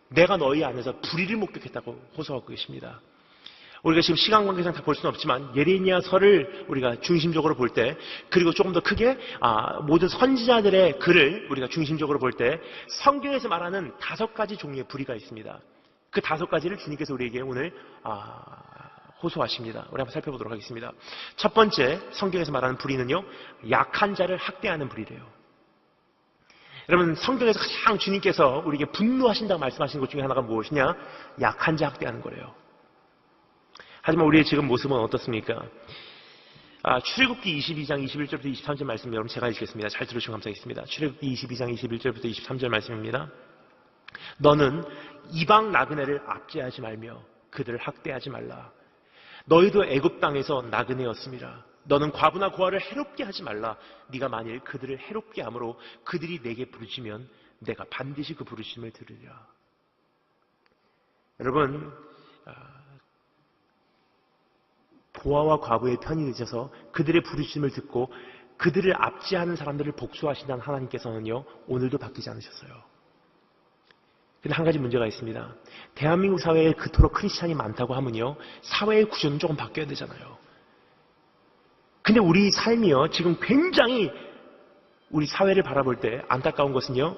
내가 너희 안에서 불의를 목격했다고 호소하고 계십니다. 우리가 지금 시간 관계상 다 볼 수는 없지만 예레미야서를 우리가 중심적으로 볼 때, 그리고 조금 더 크게 모든 선지자들의 글을 우리가 중심적으로 볼 때 성경에서 말하는 5가지 종류의 불의가 있습니다. 그 5가지를 주님께서 우리에게 오늘 호소하십니다. 우리 한번 살펴보도록 하겠습니다. 첫 번째, 성경에서 말하는 불의는요, 약한 자를 학대하는 불의래요. 여러분, 성경에서 가장 주님께서 우리에게 분노하신다고 말씀하신 것 중에 하나가 무엇이냐? 약한 자 학대하는 거래요. 하지만 우리의 지금 모습은 어떻습니까? 출애굽기 22장 21절부터 23절 말씀, 여러분 제가 읽겠습니다. 잘 들으시면 감사하겠습니다. 출애굽기 22장 21절부터 23절 말씀입니다. 너는 이방 나그네를 압제하지 말며 그들을 학대하지 말라. 너희도 애굽 땅에서 나그네였음이라. 너는 과부나 고아를 해롭게 하지 말라. 네가 만일 그들을 해롭게 함으로 그들이 내게 부르시면 내가 반드시 그 부르심을 들으리라. 여러분, 고아와 과부의 편이 되셔서 그들의 부르심을 듣고 그들을 압제하는 사람들을 복수하신다는 하나님께서는요, 오늘도 바뀌지 않으셨어요. 근데 한 가지 문제가 있습니다. 대한민국 사회에 그토록 크리스찬이 많다고 하면요, 사회의 구조는 조금 바뀌어야 되잖아요. 근데 우리 삶이요, 지금 굉장히 우리 사회를 바라볼 때 안타까운 것은요,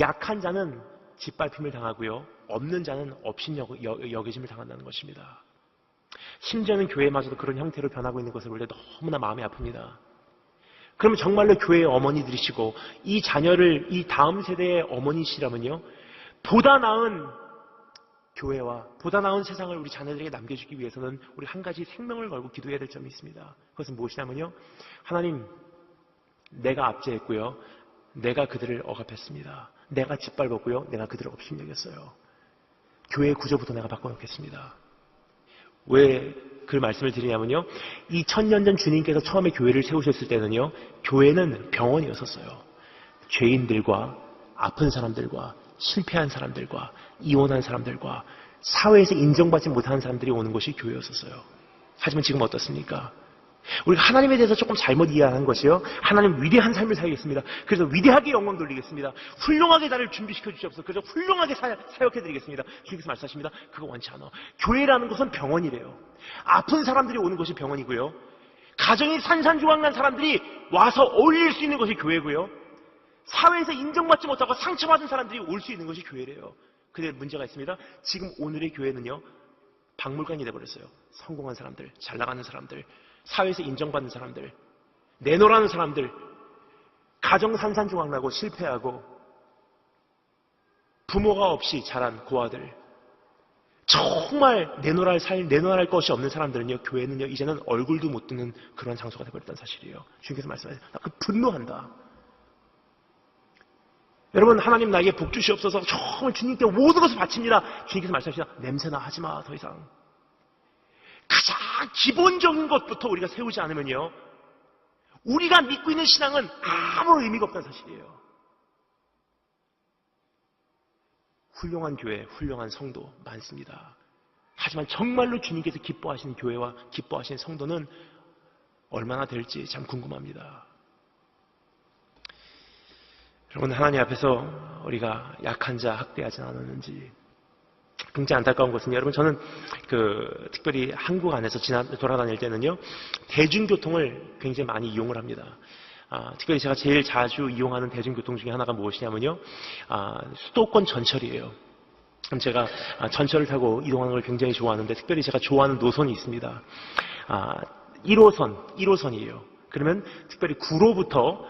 약한 자는 짓밟힘을 당하고요, 없는 자는 업신여겨짐을 당한다는 것입니다. 심지어는 교회마저도 그런 형태로 변하고 있는 것을 볼 때 너무나 마음이 아픕니다. 그러면 정말로 교회의 어머니들이시고 이 자녀를 이 다음 세대의 어머니시라면요, 보다 나은 교회와 보다 나은 세상을 우리 자녀들에게 남겨주기 위해서는 우리 한 가지 생명을 걸고 기도해야 될 점이 있습니다. 그것은 무엇이냐면요, 하나님, 내가 압제했고요, 내가 그들을 억압했습니다. 내가 짓밟았고요, 내가 그들을 업신여겼어요. 교회의 구조부터 내가 바꿔놓겠습니다. 왜 그 말씀을 드리냐면요, 이 1000년 전 주님께서 처음에 교회를 세우셨을 때는요, 교회는 병원이었었어요. 죄인들과 아픈 사람들과 실패한 사람들과 이혼한 사람들과 사회에서 인정받지 못하는 사람들이 오는 곳이 교회였었어요. 하지만 지금 어떻습니까? 우리가 하나님에 대해서 조금 잘못 이해하는 것이요, 하나님 위대한 삶을 살겠습니다. 그래서 위대하게 영광 돌리겠습니다. 훌륭하게 나를 준비시켜 주시옵소서. 그래서 훌륭하게 사역해 드리겠습니다. 주님께서 말씀하십니다. 그거 원치 않아. 교회라는 것은 병원이래요. 아픈 사람들이 오는 것이 병원이고요, 가정이 산산조각난 사람들이 와서 어울릴 수 있는 것이 교회고요, 사회에서 인정받지 못하고 상처받은 사람들이 올 수 있는 것이 교회래요. 근데 문제가 있습니다. 지금 오늘의 교회는요, 박물관이 돼버렸어요. 성공한 사람들, 잘 나가는 사람들, 사회에서 인정받는 사람들, 내놓으라는 사람들, 가정 산산조각나고 실패하고 부모가 없이 자란 고아들, 정말 내놓으라 할 것이 없는 사람들은요, 교회는요, 이제는 얼굴도 못 드는 그런 장소가 돼버렸다는 사실이에요. 주님께서 말씀하세요. 나 그 분노한다. 여러분, 하나님 나에게 복 주시옵소서. 정말 주님께 모든 것을 바칩니다. 주님께서 말씀하시다. 냄새나 하지마, 더 이상. 가장 기본적인 것부터 우리가 세우지 않으면요, 우리가 믿고 있는 신앙은 아무런 의미가 없다는 사실이에요. 훌륭한 교회, 훌륭한 성도 많습니다. 하지만 정말로 주님께서 기뻐하시는 교회와 기뻐하시는 성도는 얼마나 될지 참 궁금합니다. 여러분, 하나님 앞에서 우리가 약한 자 학대하지 않았는지 굉장히 안타까운 것은, 여러분, 저는 특별히 한국 안에서 돌아다닐 때는요, 대중교통을 굉장히 많이 이용을 합니다. 특별히 제가 제일 자주 이용하는 대중교통 중에 하나가 무엇이냐면요, 수도권 전철이에요. 제가 전철을 타고 이동하는 걸 굉장히 좋아하는데, 특별히 제가 좋아하는 노선이 있습니다. 1호선이에요. 그러면 특별히 구로부터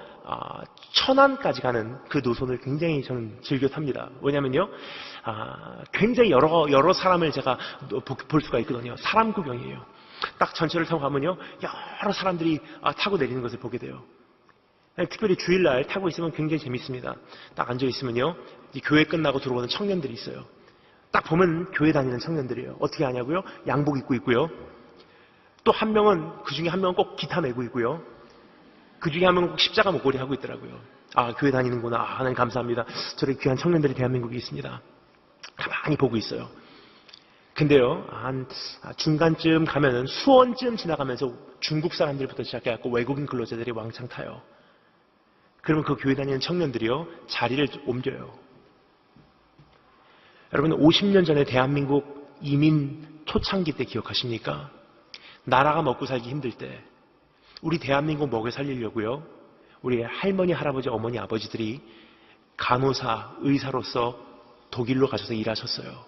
천안까지 가는 그 노선을 굉장히 저는 즐겨 탑니다. 왜냐면요, 굉장히 여러 사람을 제가 볼 수가 있거든요. 사람 구경이에요. 딱 전철을 타고 가면요, 여러 사람들이 타고 내리는 것을 보게 돼요. 특별히 주일날 타고 있으면 굉장히 재밌습니다. 딱 앉아 있으면요, 이 교회 끝나고 들어오는 청년들이 있어요. 딱 보면 교회 다니는 청년들이에요. 어떻게 하냐고요? 양복 입고 있고요. 또 한 명은, 그 중에 한 명은 꼭 기타 메고 있고요. 그 중에 한 명은 꼭 십자가 목걸이 하고 있더라고요. 교회 다니는구나. 하나님 감사합니다. 저렇게 귀한 청년들이 대한민국에 있습니다. 가만히 보고 있어요. 근데요, 한 중간쯤 가면은 수원쯤 지나가면서 중국 사람들부터 시작해갖고 외국인 근로자들이 왕창 타요. 그러면 그 교회 다니는 청년들이요, 자리를 옮겨요. 여러분, 50년 전에 대한민국 이민 초창기 때 기억하십니까? 나라가 먹고 살기 힘들 때 우리 대한민국 먹여 살리려고요, 우리 할머니, 할아버지, 어머니, 아버지들이 간호사, 의사로서 독일로 가셔서 일하셨어요.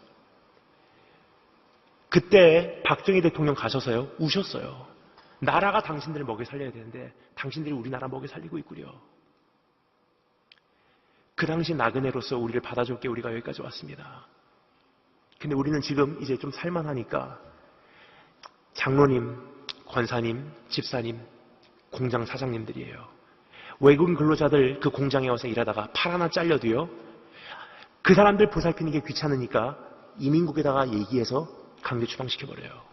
그때 박정희 대통령 가셔서요, 우셨어요. 나라가 당신들을 먹여 살려야 되는데 당신들이 우리나라 먹여 살리고 있구려. 그 당시 나그네로서 우리를 받아줄 게 우리가 여기까지 왔습니다. 근데 우리는 지금 이제 좀 살만하니까 장로님, 권사님, 집사님, 공장 사장님들이에요. 외국인 근로자들 그 공장에 와서 일하다가 팔 하나 잘려도요, 그 사람들 보살피는 게 귀찮으니까 이민국에다가 얘기해서 강제 추방시켜버려요.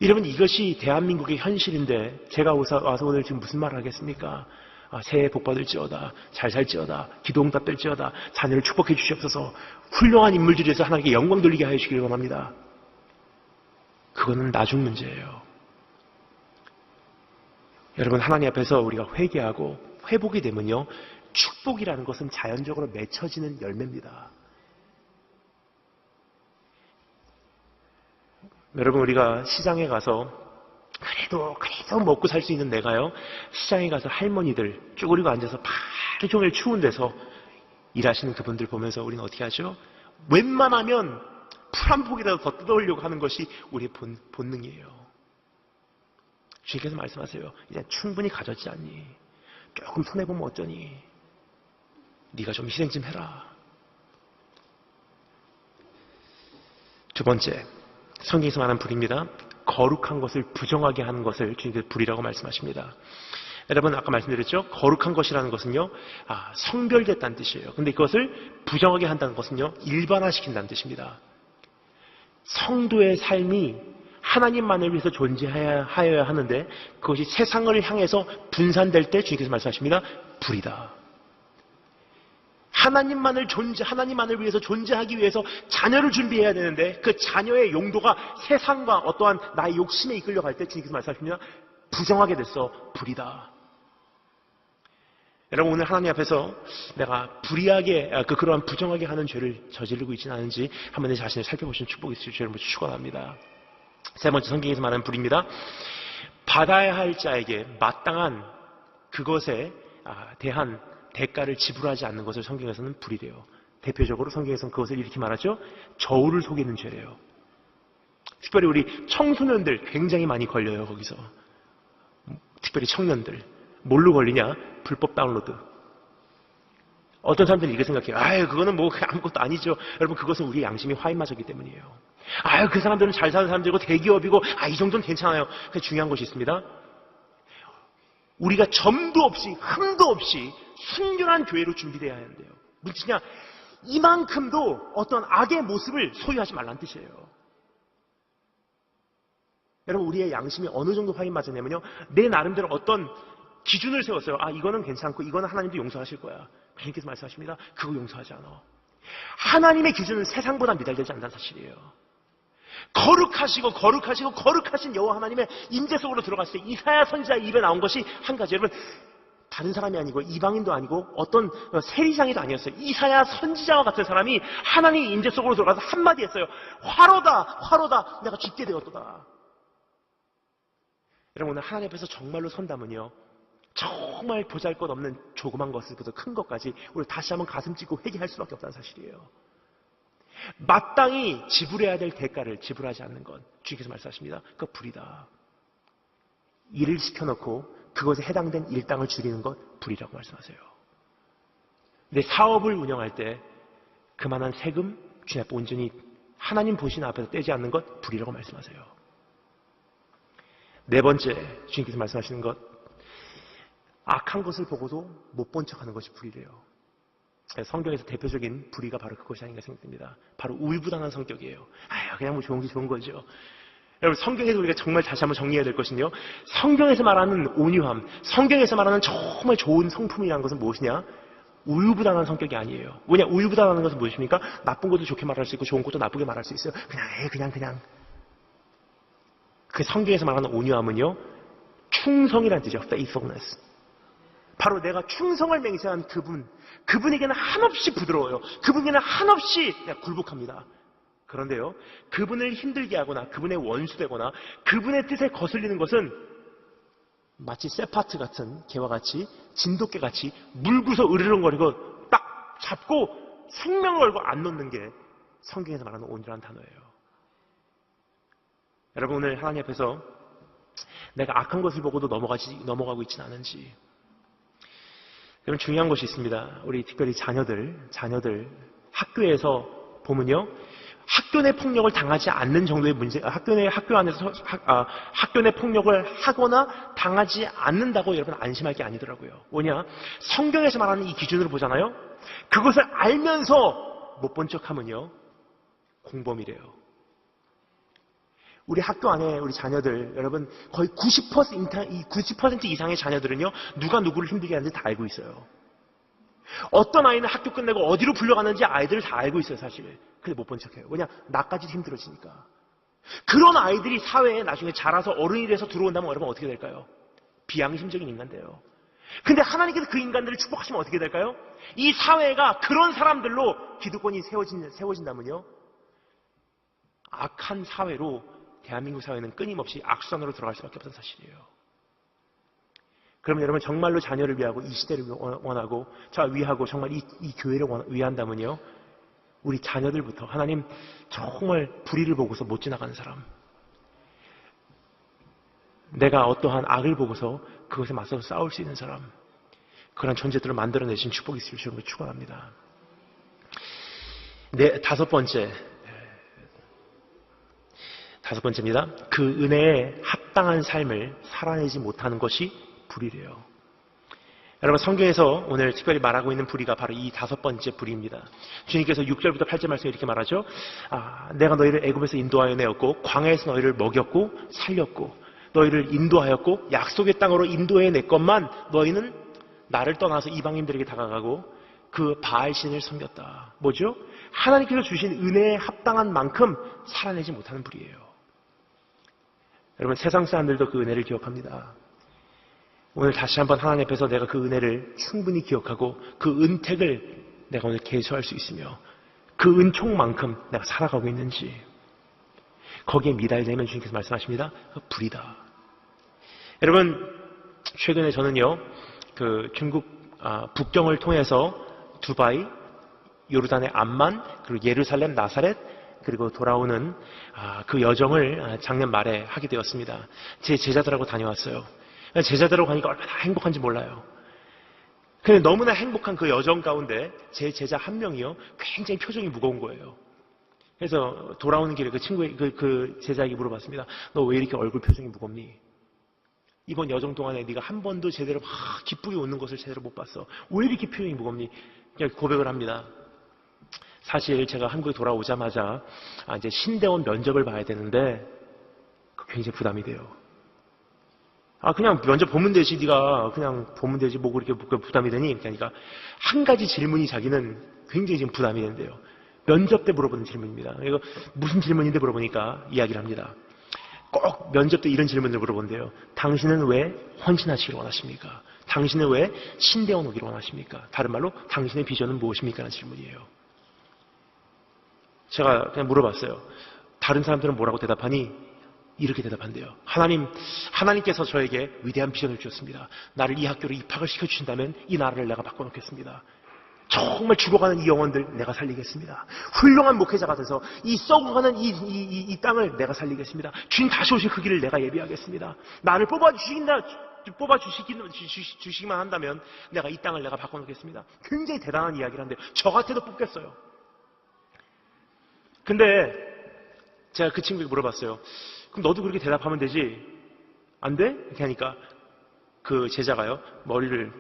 여러분, 이것이 대한민국의 현실인데 제가 와서 오늘 지금 무슨 말을 하겠습니까? 새해 복 받을지어다, 잘 살지어다, 기도 응답될지어다, 자녀를 축복해 주시옵소서, 훌륭한 인물들에서 하나님께 영광 돌리게 하여 주시길 원합니다. 그거는 나중 문제예요. 여러분, 하나님 앞에서 우리가 회개하고 회복이 되면요, 축복이라는 것은 자연적으로 맺혀지는 열매입니다. 여러분, 우리가 시장에 가서 그래도 먹고 살 수 있는 내가요, 시장에 가서 할머니들 쭈그리고 앉아서 하루 종일 추운 데서 일하시는 그분들 보면서 우리는 어떻게 하죠? 웬만하면 풀 한 폭이라도 더 뜯어오려고 하는 것이 우리의 본능이에요. 주님께서 말씀하세요. 이제 충분히 가졌지 않니? 조금 손해보면 어쩌니? 네가 좀 희생 좀 해라. 두 번째, 성경에서 말하는 불입니다. 거룩한 것을 부정하게 하는 것을 주님께서 불이라고 말씀하십니다. 여러분, 아까 말씀드렸죠? 거룩한 것이라는 것은요, 성별됐다는 뜻이에요. 근데 그것을 부정하게 한다는 것은요, 일반화시킨다는 뜻입니다. 성도의 삶이 하나님만을 위해서 존재하여야 하는데 그것이 세상을 향해서 분산될 때 주님께서 말씀하십니다. 불이다. 하나님만을 위해서 존재하기 위해서 자녀를 준비해야 되는데 그 자녀의 용도가 세상과 어떠한 나의 욕심에 이끌려갈 때 주님께서 말씀하십니다. 부정하게 됐어. 불이다. 여러분, 오늘 하나님 앞에서 내가 불의하게, 그러한 부정하게 하는 죄를 저지르고 있지는 않은지 한번 내 자신을 살펴보시는 축복이 있을 줄 여러분 축원합니다. 세 번째, 성경에서 말하는 불입니다. 받아야 할 자에게 마땅한 그것에 대한 대가를 지불하지 않는 것을 성경에서는 불이래요. 대표적으로 성경에서는 그것을 이렇게 말하죠. 저울을 속이는 죄래요. 특별히 우리 청소년들 굉장히 많이 걸려요. 거기서. 특별히 청년들. 뭘로 걸리냐? 불법 다운로드. 어떤 사람들은 이렇게 생각해요. 그거는 뭐 아무것도 아니죠. 여러분, 그것은 우리의 양심이 화인마저기 때문이에요. 그 사람들은 잘 사는 사람들이고 대기업이고 이 정도는 괜찮아요. 근데 중요한 것이 있습니다. 우리가 점도 없이 흠도 없이 순결한 교회로 준비되어야 하는데요. 무슨 뜻이냐? 이만큼도 어떤 악의 모습을 소유하지 말라는 뜻이에요. 여러분, 우리의 양심이 어느 정도 화인마저냐면요, 내 나름대로 어떤 기준을 세웠어요. 이거는 괜찮고 이거는 하나님도 용서하실 거야. 주님께서 말씀하십니다. 그거 용서하지 않아. 하나님의 기준은 세상보다 미달되지 않다는 사실이에요. 거룩하신 여호와 하나님의 임재 속으로 들어갔을 때 이사야 선지자의 입에 나온 것이 한 가지. 여러분, 다른 사람이 아니고 이방인도 아니고 어떤 세리장이도 아니었어요. 이사야 선지자와 같은 사람이 하나님의 임재 속으로 들어가서 한마디 했어요. 화로다 내가 죽게 되었도다. 여러분, 오늘 하나님 앞에서 정말로 선다면요, 정말 보잘것없는 조그만 것부터 큰 것까지 우리 다시 한번 가슴 찢고 회개할 수밖에 없다는 사실이에요. 마땅히 지불해야 될 대가를 지불하지 않는 것, 주님께서 말씀하십니다. 그거 불이다. 일을 시켜놓고 그것에 해당된 일당을 줄이는 것 불이라고 말씀하세요. 내 사업을 운영할 때 그만한 세금 주님 앞에 온전히 하나님 보시는 앞에서 떼지 않는 것 불이라고 말씀하세요. 네 번째, 주님께서 말씀하시는 것, 악한 것을 보고도 못 본 척하는 것이 불이래요. 성경에서 대표적인 불의가 바로 그것이 아닌가 생각됩니다. 바로 우유부단한 성격이에요. 그냥 뭐 좋은 게 좋은 거죠. 여러분, 성경에서 우리가 정말 다시 한번 정리해야 될 것은요, 성경에서 말하는 온유함, 성경에서 말하는 정말 좋은 성품이라는 것은 무엇이냐? 우유부단한 성격이 아니에요. 왜냐? 우유부단한 것은 무엇입니까? 나쁜 것도 좋게 말할 수 있고 좋은 것도 나쁘게 말할 수 있어요. 그냥. 그 성경에서 말하는 온유함은요, 충성이라는 뜻이죠. faithfulness. 바로 내가 충성을 맹세한 그분에게는 한없이 부드러워요. 그분에게는 한없이 굴복합니다. 그런데요, 그분을 힘들게 하거나 그분의 원수되거나 그분의 뜻에 거슬리는 것은 마치 세파트 같은 개와 같이 진돗개 같이 물고서 으르렁거리고 딱 잡고 생명을 걸고 안 놓는 게 성경에서 말하는 온유라는 단어예요. 여러분, 오늘 하나님 앞에서 내가 악한 것을 보고도 넘어가고 있지는 않은지. 여러분, 중요한 것이 있습니다. 우리 특별히 자녀들 학교에서 보면요, 학교 내 폭력을 당하지 않는 정도의 문제, 학교 내 폭력을 하거나 당하지 않는다고 여러분 안심할 게 아니더라고요. 뭐냐? 성경에서 말하는 이 기준으로 보잖아요. 그것을 알면서 못 본 척하면요, 공범이래요. 우리 학교 안에 우리 자녀들, 여러분 거의 90% 이상의 자녀들은요, 누가 누구를 힘들게 하는지 다 알고 있어요. 어떤 아이는 학교 끝내고 어디로 불려가는지 아이들을 다 알고 있어요, 사실. 근데 못 본 척해요. 왜냐? 나까지 힘들어지니까. 그런 아이들이 사회에 나중에 자라서 어른이 돼서 들어온다면 여러분 어떻게 될까요? 비양심적인 인간 돼요. 근데 하나님께서 그 인간들을 축복하시면 어떻게 될까요? 이 사회가 그런 사람들로 기득권이 세워진다면요, 악한 사회로 대한민국 사회는 끊임없이 악순환으로 들어갈 수밖에 없는 사실이에요. 그러면 여러분 정말로 자녀를 위하고 이 시대를 원하고 위하고 정말 이 교회를 위한다면요, 우리 자녀들부터 하나님 정말 불의를 보고서 못 지나가는 사람, 내가 어떠한 악을 보고서 그것에 맞서서 싸울 수 있는 사람, 그런 존재들을 만들어내신 축복이 있을 줄을 축원합니다. 네, 다섯 번째입니다. 그 은혜에 합당한 삶을 살아내지 못하는 것이 불의래요. 여러분 성경에서 오늘 특별히 말하고 있는 불의가 바로 이 다섯 번째 불의입니다. 주님께서 6절부터 8절 말씀에 이렇게 말하죠. 내가 너희를 애굽에서 인도하여 내었고 광야에서 너희를 먹였고 살렸고 너희를 인도하였고 약속의 땅으로 인도해 냈건만 너희는 나를 떠나서 이방인들에게 다가가고 그 바알신을 섬겼다. 뭐죠? 하나님께서 주신 은혜에 합당한 만큼 살아내지 못하는 불의예요. 여러분 세상 사람들도 그 은혜를 기억합니다. 오늘 다시 한번 하나님 앞에서 내가 그 은혜를 충분히 기억하고 그 은택을 내가 오늘 계수할 수 있으며 그 은총만큼 내가 살아가고 있는지, 거기에 미달되면 주님께서 말씀하십니다. 불이다. 여러분 최근에 저는요, 그 중국 북경을 통해서 두바이, 요르단의 암만, 그리고 예루살렘, 나사렛, 그리고 돌아오는 그 여정을 작년 말에 하게 되었습니다. 제 제자들하고 다녀왔어요. 제자들하고 가니까 얼마나 행복한지 몰라요. 근데 너무나 행복한 그 여정 가운데 제 제자 한 명이요, 굉장히 표정이 무거운 거예요. 그래서 돌아오는 길에 그 제자에게 물어봤습니다. 너 왜 이렇게 얼굴 표정이 무겁니? 이번 여정 동안에 네가 한 번도 제대로 막 기쁘게 웃는 것을 제대로 못 봤어. 왜 이렇게 표정이 무겁니? 그냥 고백을 합니다. 사실 제가 한국에 돌아오자마자 이제 신대원 면접을 봐야 되는데 굉장히 부담이 돼요. 그냥 면접 보면 되지, 네가 그냥 보면 되지, 뭐 그렇게 부담이 되니? 그러니까 한 가지 질문이 자기는 굉장히 지금 부담이 된대요. 면접 때 물어보는 질문입니다. 이거 무슨 질문인데 물어보니까 이야기를 합니다. 꼭 면접 때 이런 질문을 물어본대요. 당신은 왜 헌신하시길 원하십니까? 당신은 왜 신대원 오기를 원하십니까? 다른 말로 당신의 비전은 무엇입니까? 라는 질문이에요. 제가 그냥 물어봤어요. 다른 사람들은 뭐라고 대답하니? 이렇게 대답한대요. 하나님께서 저에게 위대한 비전을 주셨습니다. 나를 이 학교로 입학을 시켜주신다면 이 나라를 내가 바꿔놓겠습니다. 정말 죽어가는 이 영혼들 내가 살리겠습니다. 훌륭한 목회자가 돼서 이 썩어가는 이 땅을 내가 살리겠습니다. 주님 다시 오실 그 길을 내가 예비하겠습니다. 나를 뽑아주시기만 한다면 내가 이 땅을 내가 바꿔놓겠습니다. 굉장히 대단한 이야기를 하는데 저 같아도 뽑겠어요. 근데 제가 그 친구에게 물어봤어요. 그럼 너도 그렇게 대답하면 되지? 안 돼? 이렇게 하니까 그 제자가요, 머리를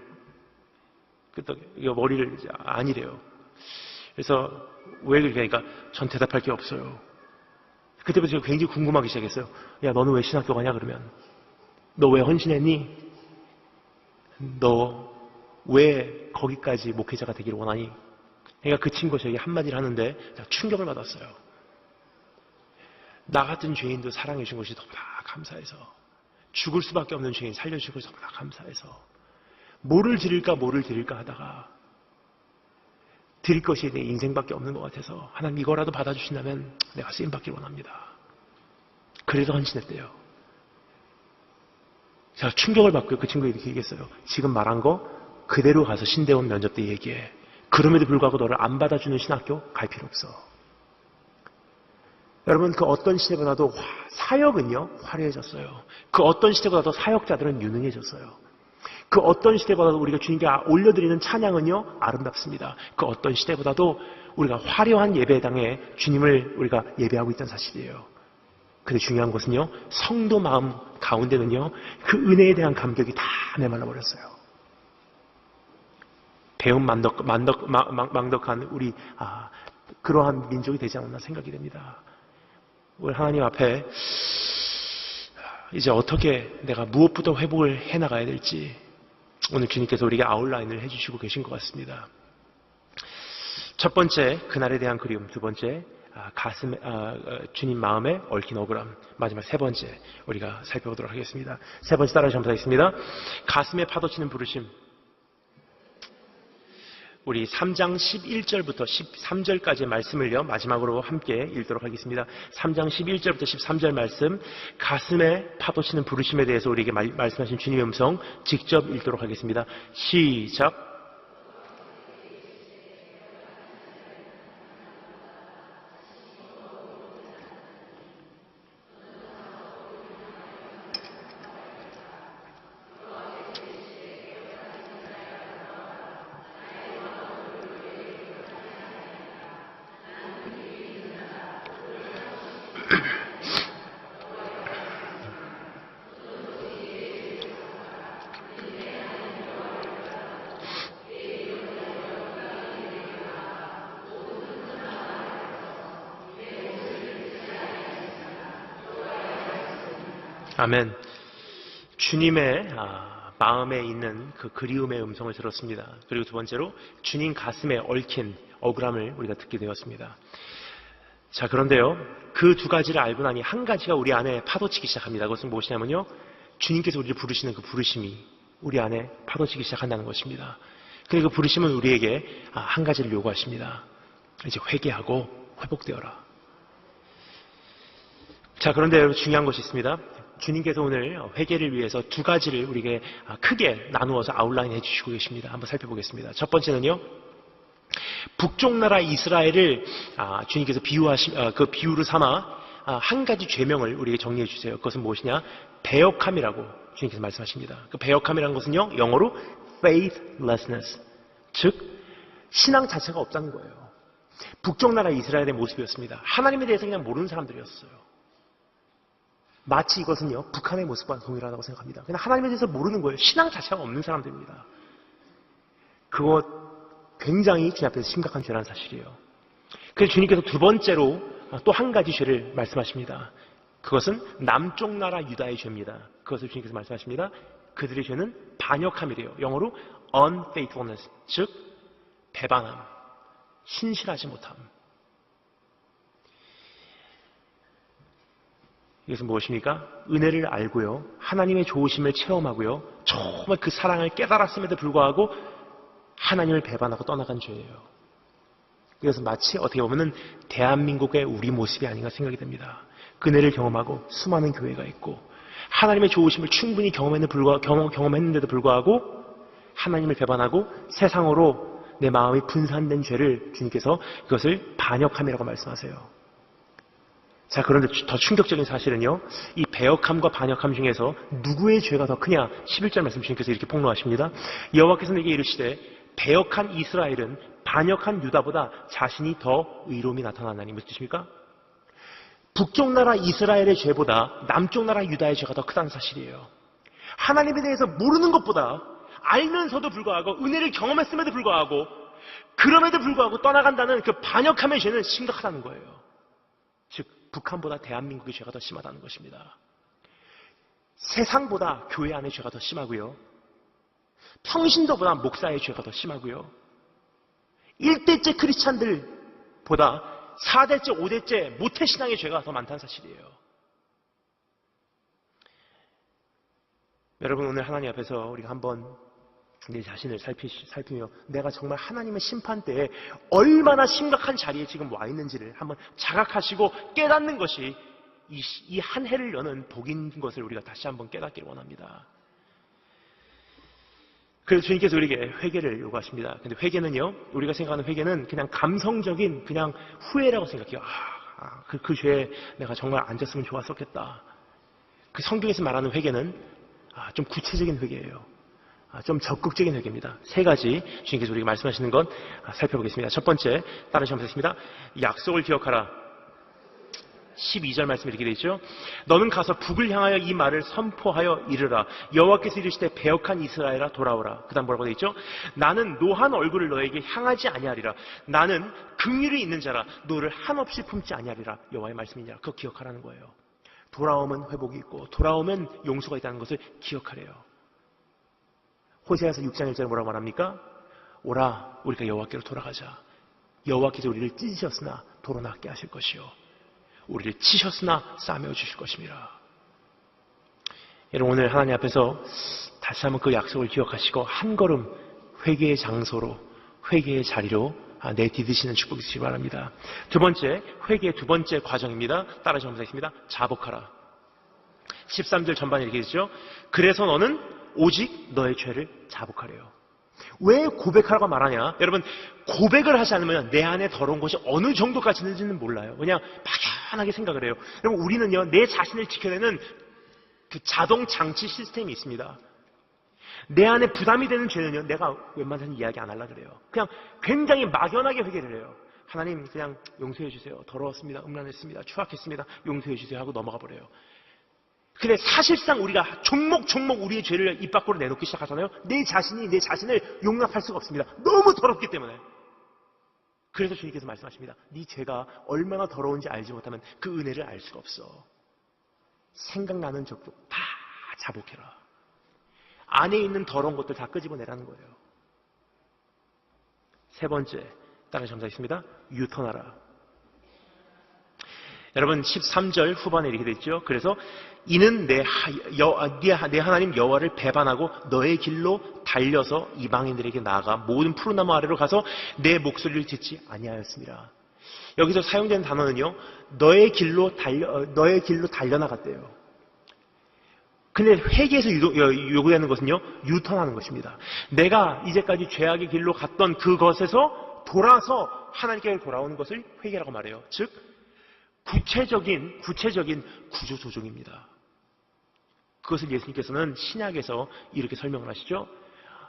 아니래요. 그래서 왜 그렇게 하니까 전 대답할 게 없어요. 그때부터 제가 굉장히 궁금하기 시작했어요. 야, 너는 왜 신학교 가냐? 그러면 너 왜 헌신했니? 너 왜 거기까지 목회자가 되기를 원하니? 그러니까 그 친구가 저에게 한마디를 하는데 충격을 받았어요. 나 같은 죄인도 사랑해 준 것이 너무나 감사해서, 죽을 수밖에 없는 죄인 살려주신 것이 너무나 감사해서 뭐를 드릴까 하다가 드릴 것이 내 인생밖에 없는 것 같아서 하나님 이거라도 받아주신다면 내가 쓰임받길 원합니다. 그래서 헌신했대요. 제가 충격을 받고 그 친구가 이렇게 얘기했어요. 지금 말한 거 그대로 가서 신대원 면접 때 얘기해. 그럼에도 불구하고 너를 안 받아주는 신학교 갈 필요 없어. 여러분 그 어떤 시대보다도 사역은요 화려해졌어요. 그 어떤 시대보다도 사역자들은 유능해졌어요. 그 어떤 시대보다도 우리가 주님께 올려드리는 찬양은요 아름답습니다. 그 어떤 시대보다도 우리가 화려한 예배당에 주님을 우리가 예배하고 있다는 사실이에요. 근데 중요한 것은요, 성도 마음 가운데는요 그 은혜에 대한 감격이 다 메말라 버렸어요. 배움 망덕한 우리 그러한 민족이 되지 않았나 생각이 됩니다. 우리 하나님 앞에 이제 어떻게 내가 무엇부터 회복을 해나가야 될지 오늘 주님께서 우리에게 아웃라인을 해주시고 계신 것 같습니다. 첫 번째, 그날에 대한 그리움. 두 번째, 주님 마음에 얽힌 억울함. 마지막 세 번째, 우리가 살펴보도록 하겠습니다. 세 번째 따라서 한번 하겠습니다. 가슴에 파도치는 부르심. 우리 3장 11절부터 13절까지의 말씀을요, 마지막으로 함께 읽도록 하겠습니다. 3장 11절부터 13절 말씀, 가슴에 파도치는 부르심에 대해서 우리에게 말씀하신 주님의 음성 직접 읽도록 하겠습니다. 시작. 아멘. 주님의 마음에 있는 그 그리움의 음성을 들었습니다. 그리고 두 번째로 주님 가슴에 얽힌 억울함을 우리가 듣게 되었습니다. 자, 그런데요, 그 두 가지를 알고 나니 한 가지가 우리 안에 파도치기 시작합니다. 그것은 무엇이냐면요, 주님께서 우리를 부르시는 그 부르심이 우리 안에 파도치기 시작한다는 것입니다. 그리고 그 부르심은 우리에게 한 가지를 요구하십니다. 이제 회개하고 회복되어라. 자, 그런데 여러분, 중요한 것이 있습니다. 주님께서 오늘 회개를 위해서 두 가지를 우리에게 크게 나누어서 아웃라인 해주시고 계십니다. 한번 살펴보겠습니다. 첫 번째는요, 북쪽 나라 이스라엘을 주님께서 그 비유를 삼아 한 가지 죄명을 우리에게 정리해 주세요. 그것은 무엇이냐? 배역함이라고 주님께서 말씀하십니다. 그 배역함이라는 것은요, 영어로 faithlessness, 즉 신앙 자체가 없다는 거예요. 북쪽 나라 이스라엘의 모습이었습니다. 하나님에 대해서 그냥 모르는 사람들이었어요. 마치 이것은요, 북한의 모습과 동일하다고 생각합니다. 그냥 하나님에 대해서 모르는 거예요. 신앙 자체가 없는 사람들입니다. 그것 굉장히 주님 앞에서 심각한 죄라는 사실이에요. 그래서 주님께서 두 번째로 또 한 가지 죄를 말씀하십니다. 그것은 남쪽 나라 유다의 죄입니다. 그것을 주님께서 말씀하십니다. 그들의 죄는 반역함이래요. 영어로 unfaithfulness, 즉 배반함, 신실하지 못함. 이것은 무엇입니까? 은혜를 알고요, 하나님의 좋으심을 체험하고요, 정말 그 사랑을 깨달았음에도 불구하고 하나님을 배반하고 떠나간 죄예요. 이것은 마치 어떻게 보면 대한민국의 우리 모습이 아닌가 생각이 됩니다. 그 은혜를 경험하고 수많은 교회가 있고 하나님의 좋으심을 충분히 경험했는데도 불구하고 하나님을 배반하고 세상으로 내 마음이 분산된 죄를 주님께서 그것을 반역함이라고 말씀하세요. 자, 그런데 더 충격적인 사실은요, 이 배역함과 반역함 중에서 누구의 죄가 더 크냐? 11절 말씀 주님께서 이렇게 폭로하십니다. 여호와께서 내게 이르시되 배역한 이스라엘은 반역한 유다보다 자신이 더 의로움이 나타나나니. 무슨 뜻입니까? 북쪽 나라 이스라엘의 죄보다 남쪽 나라 유다의 죄가 더 크다는 사실이에요. 하나님에 대해서 모르는 것보다 알면서도 불구하고 은혜를 경험했음에도 불구하고 그럼에도 불구하고 떠나간다는 그 반역함의 죄는 심각하다는 거예요. 즉 북한보다 대한민국의 죄가 더 심하다는 것입니다. 세상보다 교회 안의 죄가 더 심하고요, 평신도보다 목사의 죄가 더 심하고요, 1대째 크리스찬들보다 4대째, 5대째 모태신앙의 죄가 더 많다는 사실이에요. 여러분, 오늘 하나님 앞에서 우리가 한번 내 자신을 살피며 내가 정말 하나님의 심판대에 얼마나 심각한 자리에 지금 와 있는지를 한번 자각하시고 깨닫는 것이 이 한 해를 여는 복인 것을 우리가 다시 한번 깨닫기를 원합니다. 그래서 주님께서 우리에게 회개를 요구하십니다. 근데 회개는요, 우리가 생각하는 회개는 그냥 감성적인 그냥 후회라고 생각해요. 그 죄에 내가 정말 안 졌으면 좋았었겠다. 그 성경에서 말하는 회개는 좀 구체적인 회개예요. 좀 적극적인 회개입니다. 세 가지 주님께서 우리에게 말씀하시는 건 살펴보겠습니다. 첫 번째, 따라서 하겠습니다. 약속을 기억하라. 12절 말씀이 이렇게 되어 있죠. 너는 가서 북을 향하여 이 말을 선포하여 이르라. 여호와께서 이르시되 배역한 이스라엘아 돌아오라. 그 다음 뭐라고 되어 있죠? 나는 노한 얼굴을 너에게 향하지 아니하리라. 나는 긍휼이 있는 자라. 너를 한없이 품지 아니하리라. 여호와의 말씀이니라. 그거 기억하라는 거예요. 돌아오면 회복이 있고 돌아오면 용서가 있다는 것을 기억하래요. 호세아서 6장 1절에 뭐라고 말합니까? 오라 우리가 여호와께로 돌아가자. 여호와께서 우리를 찢으셨으나 도로 낫게 하실 것이요 우리를 치셨으나 싸매어 주실 것입니다. 여러분 오늘 하나님 앞에서 다시 한번 그 약속을 기억하시고 한 걸음 회개의 장소로 회개의 자리로 내디디시는 축복이 있으시기 바랍니다. 두 번째 회개의 두 번째 과정입니다. 따라 정리하겠습니다. 자복하라. 13절 전반에 이렇게 되죠. 그래서 너는 오직 너의 죄를 자복하래요. 왜 고백하라고 말하냐? 여러분 고백을 하지 않으면 내 안에 더러운 것이 어느 정도까지 있는지는 몰라요. 그냥 막연하게 생각을 해요. 여러분 우리는요 내 자신을 지켜내는 그 자동 장치 시스템이 있습니다. 내 안에 부담이 되는 죄는요 내가 웬만해서는 이야기 안 하려고 그래요. 그냥 굉장히 막연하게 회개를 해요. 하나님 그냥 용서해 주세요. 더러웠습니다. 음란했습니다. 추악했습니다. 용서해 주세요 하고 넘어가 버려요. 근데 사실상 우리가 종목종목 우리의 죄를 입 밖으로 내놓기 시작하잖아요. 내 자신이 내 자신을 용납할 수가 없습니다. 너무 더럽기 때문에. 그래서 주님께서 말씀하십니다. 네 죄가 얼마나 더러운지 알지 못하면 그 은혜를 알 수가 없어. 생각나는 적도 다 자복해라. 안에 있는 더러운 것들 다 끄집어내라는 거예요. 세 번째, 따라 점사했습니다. 유턴하라. 여러분 13절 후반에 이렇게 되어 있죠. 그래서 이는 내 하나님 여호와를 배반하고 너의 길로 달려서 이방인들에게 나아가 모든 푸른나무 아래로 가서 내 목소리를 듣지 아니하였습니다. 여기서 사용되는 단어는요. 너의 길로 달려나갔대요. 근데 회개에서 요구되는 것은요. 유턴하는 것입니다. 내가 이제까지 죄악의 길로 갔던 그것에서 돌아서 하나님께 돌아오는 것을 회개라고 말해요. 즉 구체적인 구조조정입니다. 그것을 예수님께서는 신약에서 이렇게 설명을 하시죠.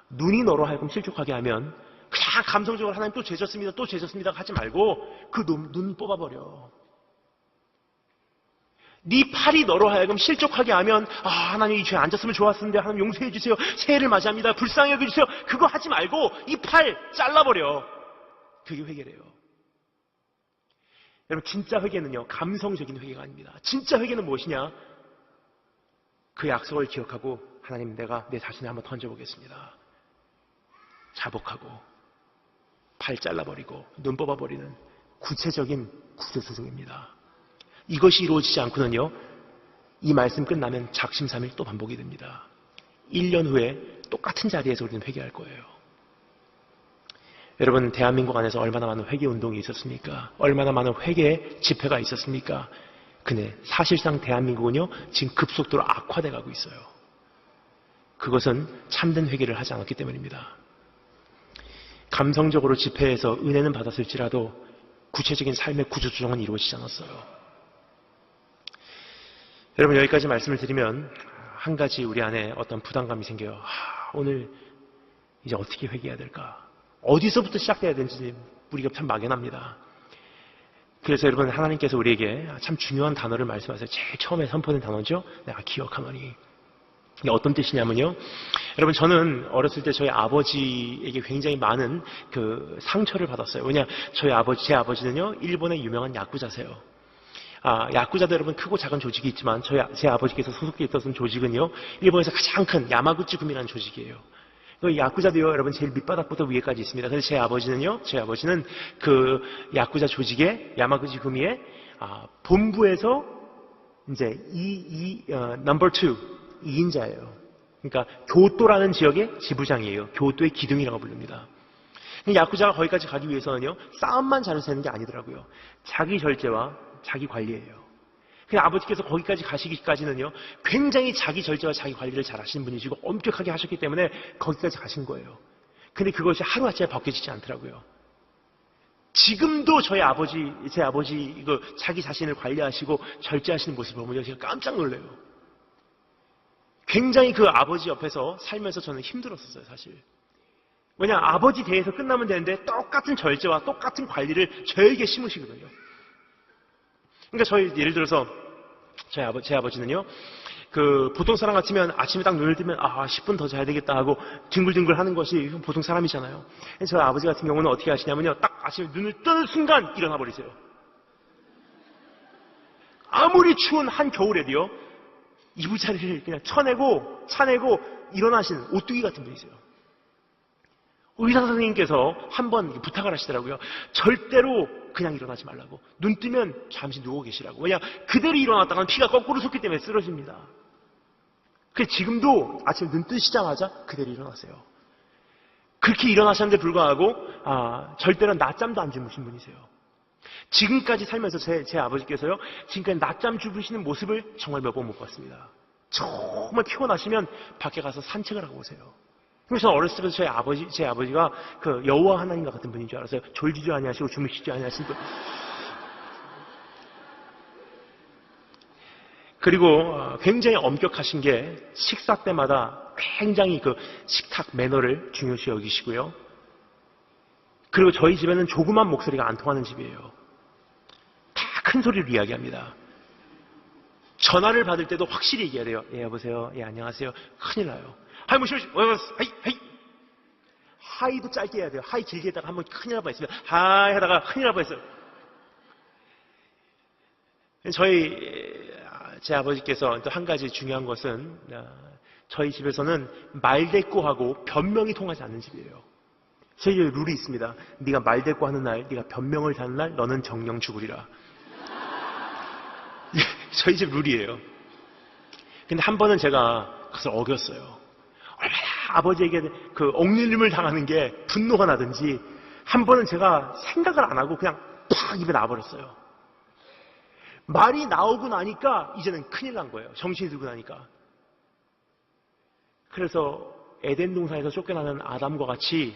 눈이 너로 하여금 실족하게 하면 그냥 감성적으로 하나님 또 죄졌습니다. 또 죄졌습니다. 하지 말고 그 눈 뽑아버려. 네 팔이 너로 하여금 실족하게 하면 하나님 이 죄 안 졌으면 좋았는데 하나님 용서해 주세요. 새해를 맞이합니다. 불쌍히 여겨주세요. 그거 하지 말고 이 팔 잘라버려. 그게 회개래요. 여러분 진짜 회개는요. 감성적인 회개가 아닙니다. 진짜 회개는 무엇이냐? 그 약속을 기억하고 하나님 내가 내 자신을 한번 던져보겠습니다. 자복하고 팔 잘라버리고 눈 뽑아버리는 구체적인 구조조정입니다. 이것이 이루어지지 않고는요. 이 말씀 끝나면 작심삼일 또 반복이 됩니다. 1년 후에 똑같은 자리에서 우리는 회개할 거예요. 여러분 대한민국 안에서 얼마나 많은 회개 운동이 있었습니까? 얼마나 많은 회개 집회가 있었습니까? 근데 사실상 대한민국은요 지금 급속도로 악화돼 가고 있어요. 그것은 참된 회개를 하지 않았기 때문입니다. 감성적으로 집회에서 은혜는 받았을지라도 구체적인 삶의 구조조정은 이루어지지 않았어요. 여러분 여기까지 말씀을 드리면 한 가지 우리 안에 어떤 부담감이 생겨요. 오늘 이제 어떻게 회개해야 될까? 어디서부터 시작해야 되는지 우리가 참 막연합니다. 그래서 여러분 하나님께서 우리에게 참 중요한 단어를 말씀하세요. 제일 처음에 선포된 단어죠. 내가 기억하노니. 이게 어떤 뜻이냐면요. 여러분 저는 어렸을 때 저희 아버지에게 굉장히 많은 그 상처를 받았어요. 왜냐 제 아버지는요 일본의 유명한 야쿠자세요. 야쿠자도 여러분 크고 작은 조직이 있지만 제 아버지께서 소속돼 있었던 조직은요 일본에서 가장 큰 야마구치 구미라는 조직이에요. 야쿠자도요, 여러분 제일 밑바닥부터 위에까지 있습니다. 그래서 제 아버지는 그 야쿠자 조직의 야마구치 구미의 본부에서 이제 넘버 2 2인자예요. 그러니까 교토라는 지역의 지부장이에요. 교토의 기둥이라고 부릅니다. 야쿠자가 거기까지 가기 위해서는요, 싸움만 잘해서 되는 게 아니더라고요. 자기 절제와 자기 관리예요. 그냥 아버지께서 거기까지 가시기까지는요, 굉장히 자기 절제와 자기 관리를 잘 하시는 분이시고 엄격하게 하셨기 때문에 거기까지 가신 거예요. 근데 그것이 하루아침에 벗겨지지 않더라고요. 지금도 제 아버지 자기 자신을 관리하시고 절제하시는 모습을 보면 제가 깜짝 놀래요. 굉장히 그 아버지 옆에서 살면서 저는 힘들었었어요, 사실. 왜냐, 아버지 대에서 끝나면 되는데 똑같은 절제와 똑같은 관리를 저에게 심으시거든요. 그러니까 예를 들어서 제 아버지는요, 보통 사람 같으면 아침에 딱 눈을 뜨면 10분 더 자야 되겠다 하고 뒹굴뒹굴 하는 것이 보통 사람이잖아요. 저희 아버지 같은 경우는 어떻게 하시냐면요, 딱 아침에 눈을 뜨는 순간 일어나 버리세요. 아무리 추운 한겨울에도요, 이부자리를 그냥 차내고 일어나시는 오뚜기 같은 분이세요. 의사 선생님께서 한번 부탁을 하시더라고요. 절대로 그냥 일어나지 말라고. 눈 뜨면 잠시 누워 계시라고. 왜냐, 그대로 일어났다가는 피가 거꾸로 솟기 때문에 쓰러집니다. 그래서 지금도 아침에 눈 뜨시자마자 그대로 일어나세요. 그렇게 일어나셨는데 불구하고 절대로 낮잠도 안 주무신 분이세요. 지금까지 살면서 제 아버지께서요, 지금까지 낮잠 주무시는 모습을 정말 몇 번 못 봤습니다. 정말 피곤하시면 밖에 가서 산책을 하고 오세요. 그래서 저는 어렸을 때부터 제 아버지가 여호와 하나님과 같은 분인 줄 알았어요. 졸지도 아니하시고 주무시지도 아니하시고. 그리고 굉장히 엄격하신 게 식사 때마다 굉장히 식탁 매너를 중요시 여기시고요. 그리고 저희 집에는 조그만 목소리가 안 통하는 집이에요. 다 큰 소리로 이야기합니다. 전화를 받을 때도 확실히 얘기해야 돼요. 예, 여보세요. 예, 안녕하세요. 큰일 나요. 하이, 하이도 짧게 해야 돼요. 하이 길게 했다가 한번 큰일 날 뻔했습니다. 하이 하다가 큰일 날 뻔했어요. 제 아버지께서 또 한 가지 중요한 것은 저희 집에서는 말대꾸하고 변명이 통하지 않는 집이에요. 저희 집에 룰이 있습니다. 네가 말대꾸하는 날, 네가 변명을 하는 날, 너는 정령 죽으리라. 저희 집 룰이에요. 근데 한 번은 제가 그것을 어겼어요. 얼마나 아버지에게 억눌림을 당하는 게 분노가 나든지, 한 번은 제가 생각을 안 하고 그냥 팍 입에 놔버렸어요. 말이 나오고 나니까 이제는 큰일 난 거예요. 정신이 들고 나니까. 그래서 에덴 동산에서 쫓겨나는 아담과 같이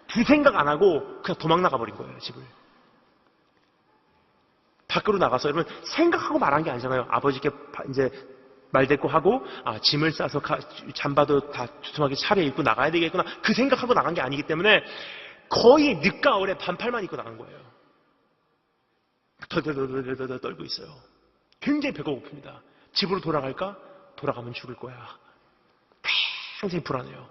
두 생각 안 하고 그냥 도망 나가버린 거예요, 집을. 밖으로 나가서, 여러분, 생각하고 말한 게 아니잖아요. 아버지께 이제 말대꾸하고 짐을 싸서 잠바도 다 두툼하게 차려입고 나가야 되겠구나, 그 생각하고 나간 게 아니기 때문에 거의 늦가을에 반팔만 입고 나간 거예요. 덜덜덜덜 떨고 있어요. 굉장히 배가 고픕니다. 집으로 돌아갈까? 돌아가면 죽을 거야. 굉장히 불안해요.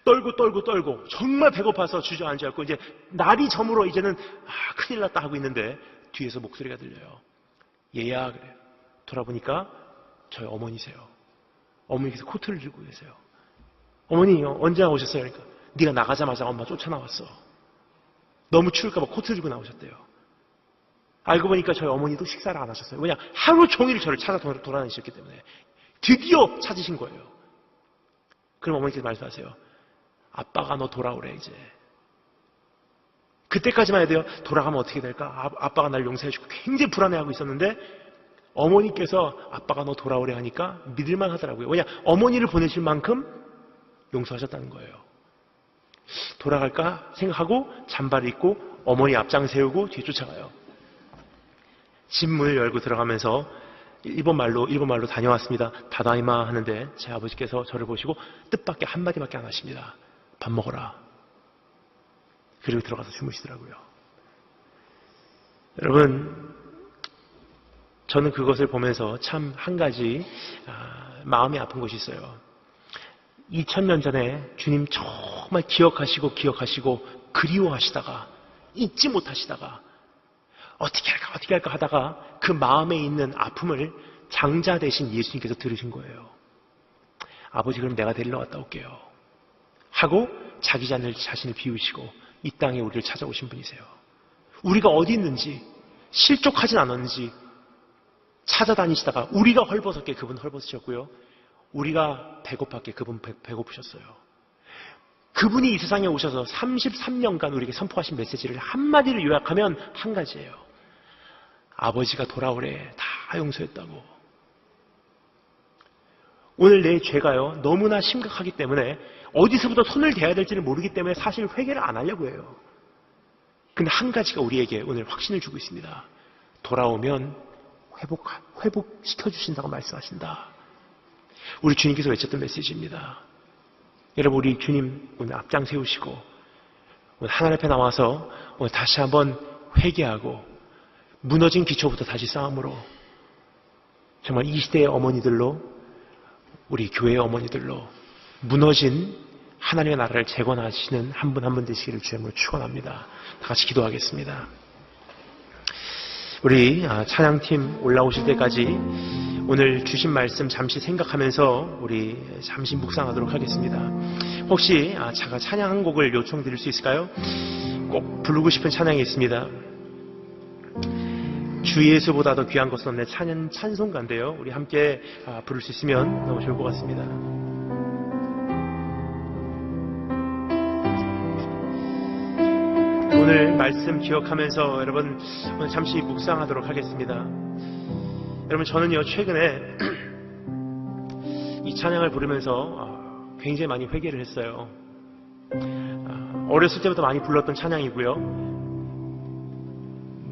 떨고 정말 배고파서 주저앉지 않고 이제 날이 저물어 이제는 큰일 났다 하고 있는데 뒤에서 목소리가 들려요. 얘야, 그래요. 돌아보니까 저희 어머니세요. 어머니께서 코트를 들고 계세요. 어머니 언제 나오셨어요? 그러니까 네가 나가자마자 엄마 쫓아나왔어. 너무 추울까 봐 코트 들고 나오셨대요. 알고 보니까 저희 어머니도 식사를 안 하셨어요. 왜냐, 하루 종일 저를 찾아 돌아다니셨기 때문에. 드디어 찾으신 거예요. 그럼 어머니께서 말씀하세요. 아빠가 너 돌아오래 이제. 그때까지만 해도요, 돌아가면 어떻게 될까? 아빠가 날 용서해주고 굉장히 불안해하고 있었는데 어머니께서 아빠가 너 돌아오래 하니까 믿을만 하더라고요. 왜냐, 어머니를 보내실 만큼 용서하셨다는 거예요. 돌아갈까 생각하고 잠바를 입고 어머니 앞장 세우고 뒤에 쫓아가요. 집 문을 열고 들어가면서 일본말로 다녀왔습니다. 다다이마 하는데 제 아버지께서 저를 보시고 뜻밖의 한마디밖에 안 하십니다. 밥 먹어라. 그리고 들어가서 주무시더라고요. 여러분, 저는 그것을 보면서 참 한 가지 마음이 아픈 것이 있어요. 2000년 전에 주님 정말 기억하시고 그리워하시다가 잊지 못하시다가 어떻게 할까 하다가 그 마음에 있는 아픔을 장자 대신 예수님께서 들으신 거예요. 아버지, 그럼 내가 데리러 갔다 올게요 하고 자기 자신을 비우시고 이 땅에 우리를 찾아오신 분이세요. 우리가 어디 있는지 실족하진 않았는지 찾아다니시다가 우리가 헐벗었기에 그분 헐벗으셨고요, 우리가 배고팠기에 그분 배고프셨어요. 그분이 이 세상에 오셔서 33년간 우리에게 선포하신 메시지를 한마디로 요약하면 한 가지예요. 아버지가 돌아오래. 다 용서했다고. 오늘 내 죄가요, 너무나 심각하기 때문에 어디서부터 손을 대야 될지를 모르기 때문에 사실 회개를 안 하려고 해요. 근데 한 가지가 우리에게 오늘 확신을 주고 있습니다. 돌아오면 회복시켜주신다고 말씀하신다. 우리 주님께서 외쳤던 메시지입니다. 여러분, 우리 주님 오늘 앞장 세우시고 오늘 하나님 앞에 나와서 오늘 다시 한번 회개하고 무너진 기초부터 다시 쌓음으로 정말 이 시대의 어머니들로, 우리 교회의 어머니들로 무너진 하나님의 나라를 재건하시는 한 분 한 분 되시기를 주님으로 축원합니다. 다 같이 기도하겠습니다. 우리 찬양팀 올라오실 때까지 오늘 주신 말씀 잠시 생각하면서 우리 잠시 묵상하도록 하겠습니다. 혹시 제가 찬양 한 곡을 요청드릴 수 있을까요? 꼭 부르고 싶은 찬양이 있습니다. 주 예수보다 더 귀한 것은 없네, 찬송가인데요. 우리 함께 부를 수 있으면 너무 좋을 것 같습니다. 오늘 말씀 기억하면서 여러분 오늘 잠시 묵상하도록 하겠습니다. 여러분, 저는요 최근에 이 찬양을 부르면서 굉장히 많이 회개를 했어요. 어렸을 때부터 많이 불렀던 찬양이고요.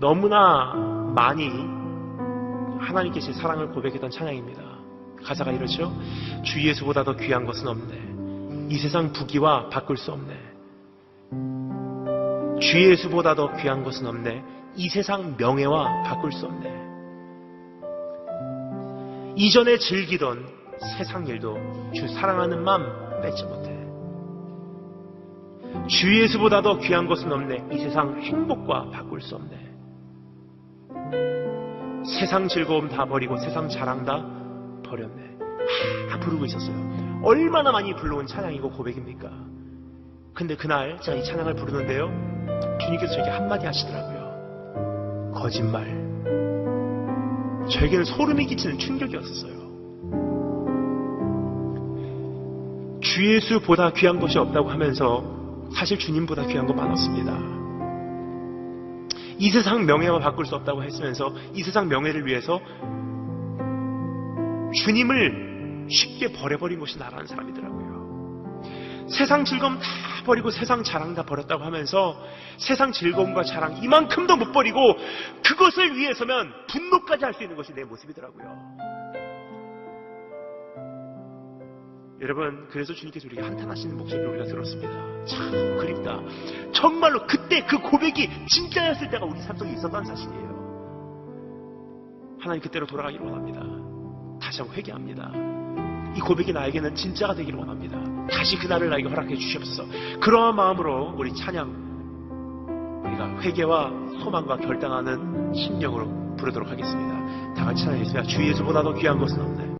너무나 많이 하나님께 제 사랑을 고백했던 찬양입니다. 가사가 이렇죠. 주 예수보다 더 귀한 것은 없네. 이 세상 부귀와 바꿀 수 없네. 주 예수보다 더 귀한 것은 없네. 이 세상 명예와 바꿀 수 없네. 이전에 즐기던 세상 일도 주 사랑하는 마음 뺏지 못해. 주 예수보다 더 귀한 것은 없네. 이 세상 행복과 바꿀 수 없네. 세상 즐거움 다 버리고 세상 자랑 다 버렸네. 부르고 있었어요. 얼마나 많이 불러온 찬양이고 고백입니까? 근데 그날 제가 이 찬양을 부르는데요, 주님께서 저에게 한마디 하시더라고요. 거짓말. 저에게는 소름이 끼치는 충격이었어요. 주 예수보다 귀한 것이 없다고 하면서 사실 주님보다 귀한 거 많았습니다. 이 세상 명예와 바꿀 수 없다고 했으면서 이 세상 명예를 위해서 주님을 쉽게 버려버린 것이 나라는 사람이더라고요. 세상 즐거움 다 버리고 세상 자랑 다 버렸다고 하면서 세상 즐거움과 자랑 이만큼도 못 버리고 그것을 위해서면 분노까지 할 수 있는 것이 내 모습이더라고요. 여러분, 그래서 주님께서 우리가 한탄하시는 목소리를 우리가 들었습니다. 참 그립다. 정말로 그때 그 고백이 진짜였을 때가 우리 삶 속에 있었다는 사실이에요. 하나님 그때로 돌아가기를 원합니다. 다시 한번 회개합니다. 이 고백이 나에게는 진짜가 되기를 원합니다. 다시 그날을 나에게 허락해 주시옵소서. 그러한 마음으로 우리 찬양, 우리가 회개와 소망과 결단하는 심령으로 부르도록 하겠습니다. 다 같이 찬양하겠습니다. 주 예수보다 더 귀한 것은 없네.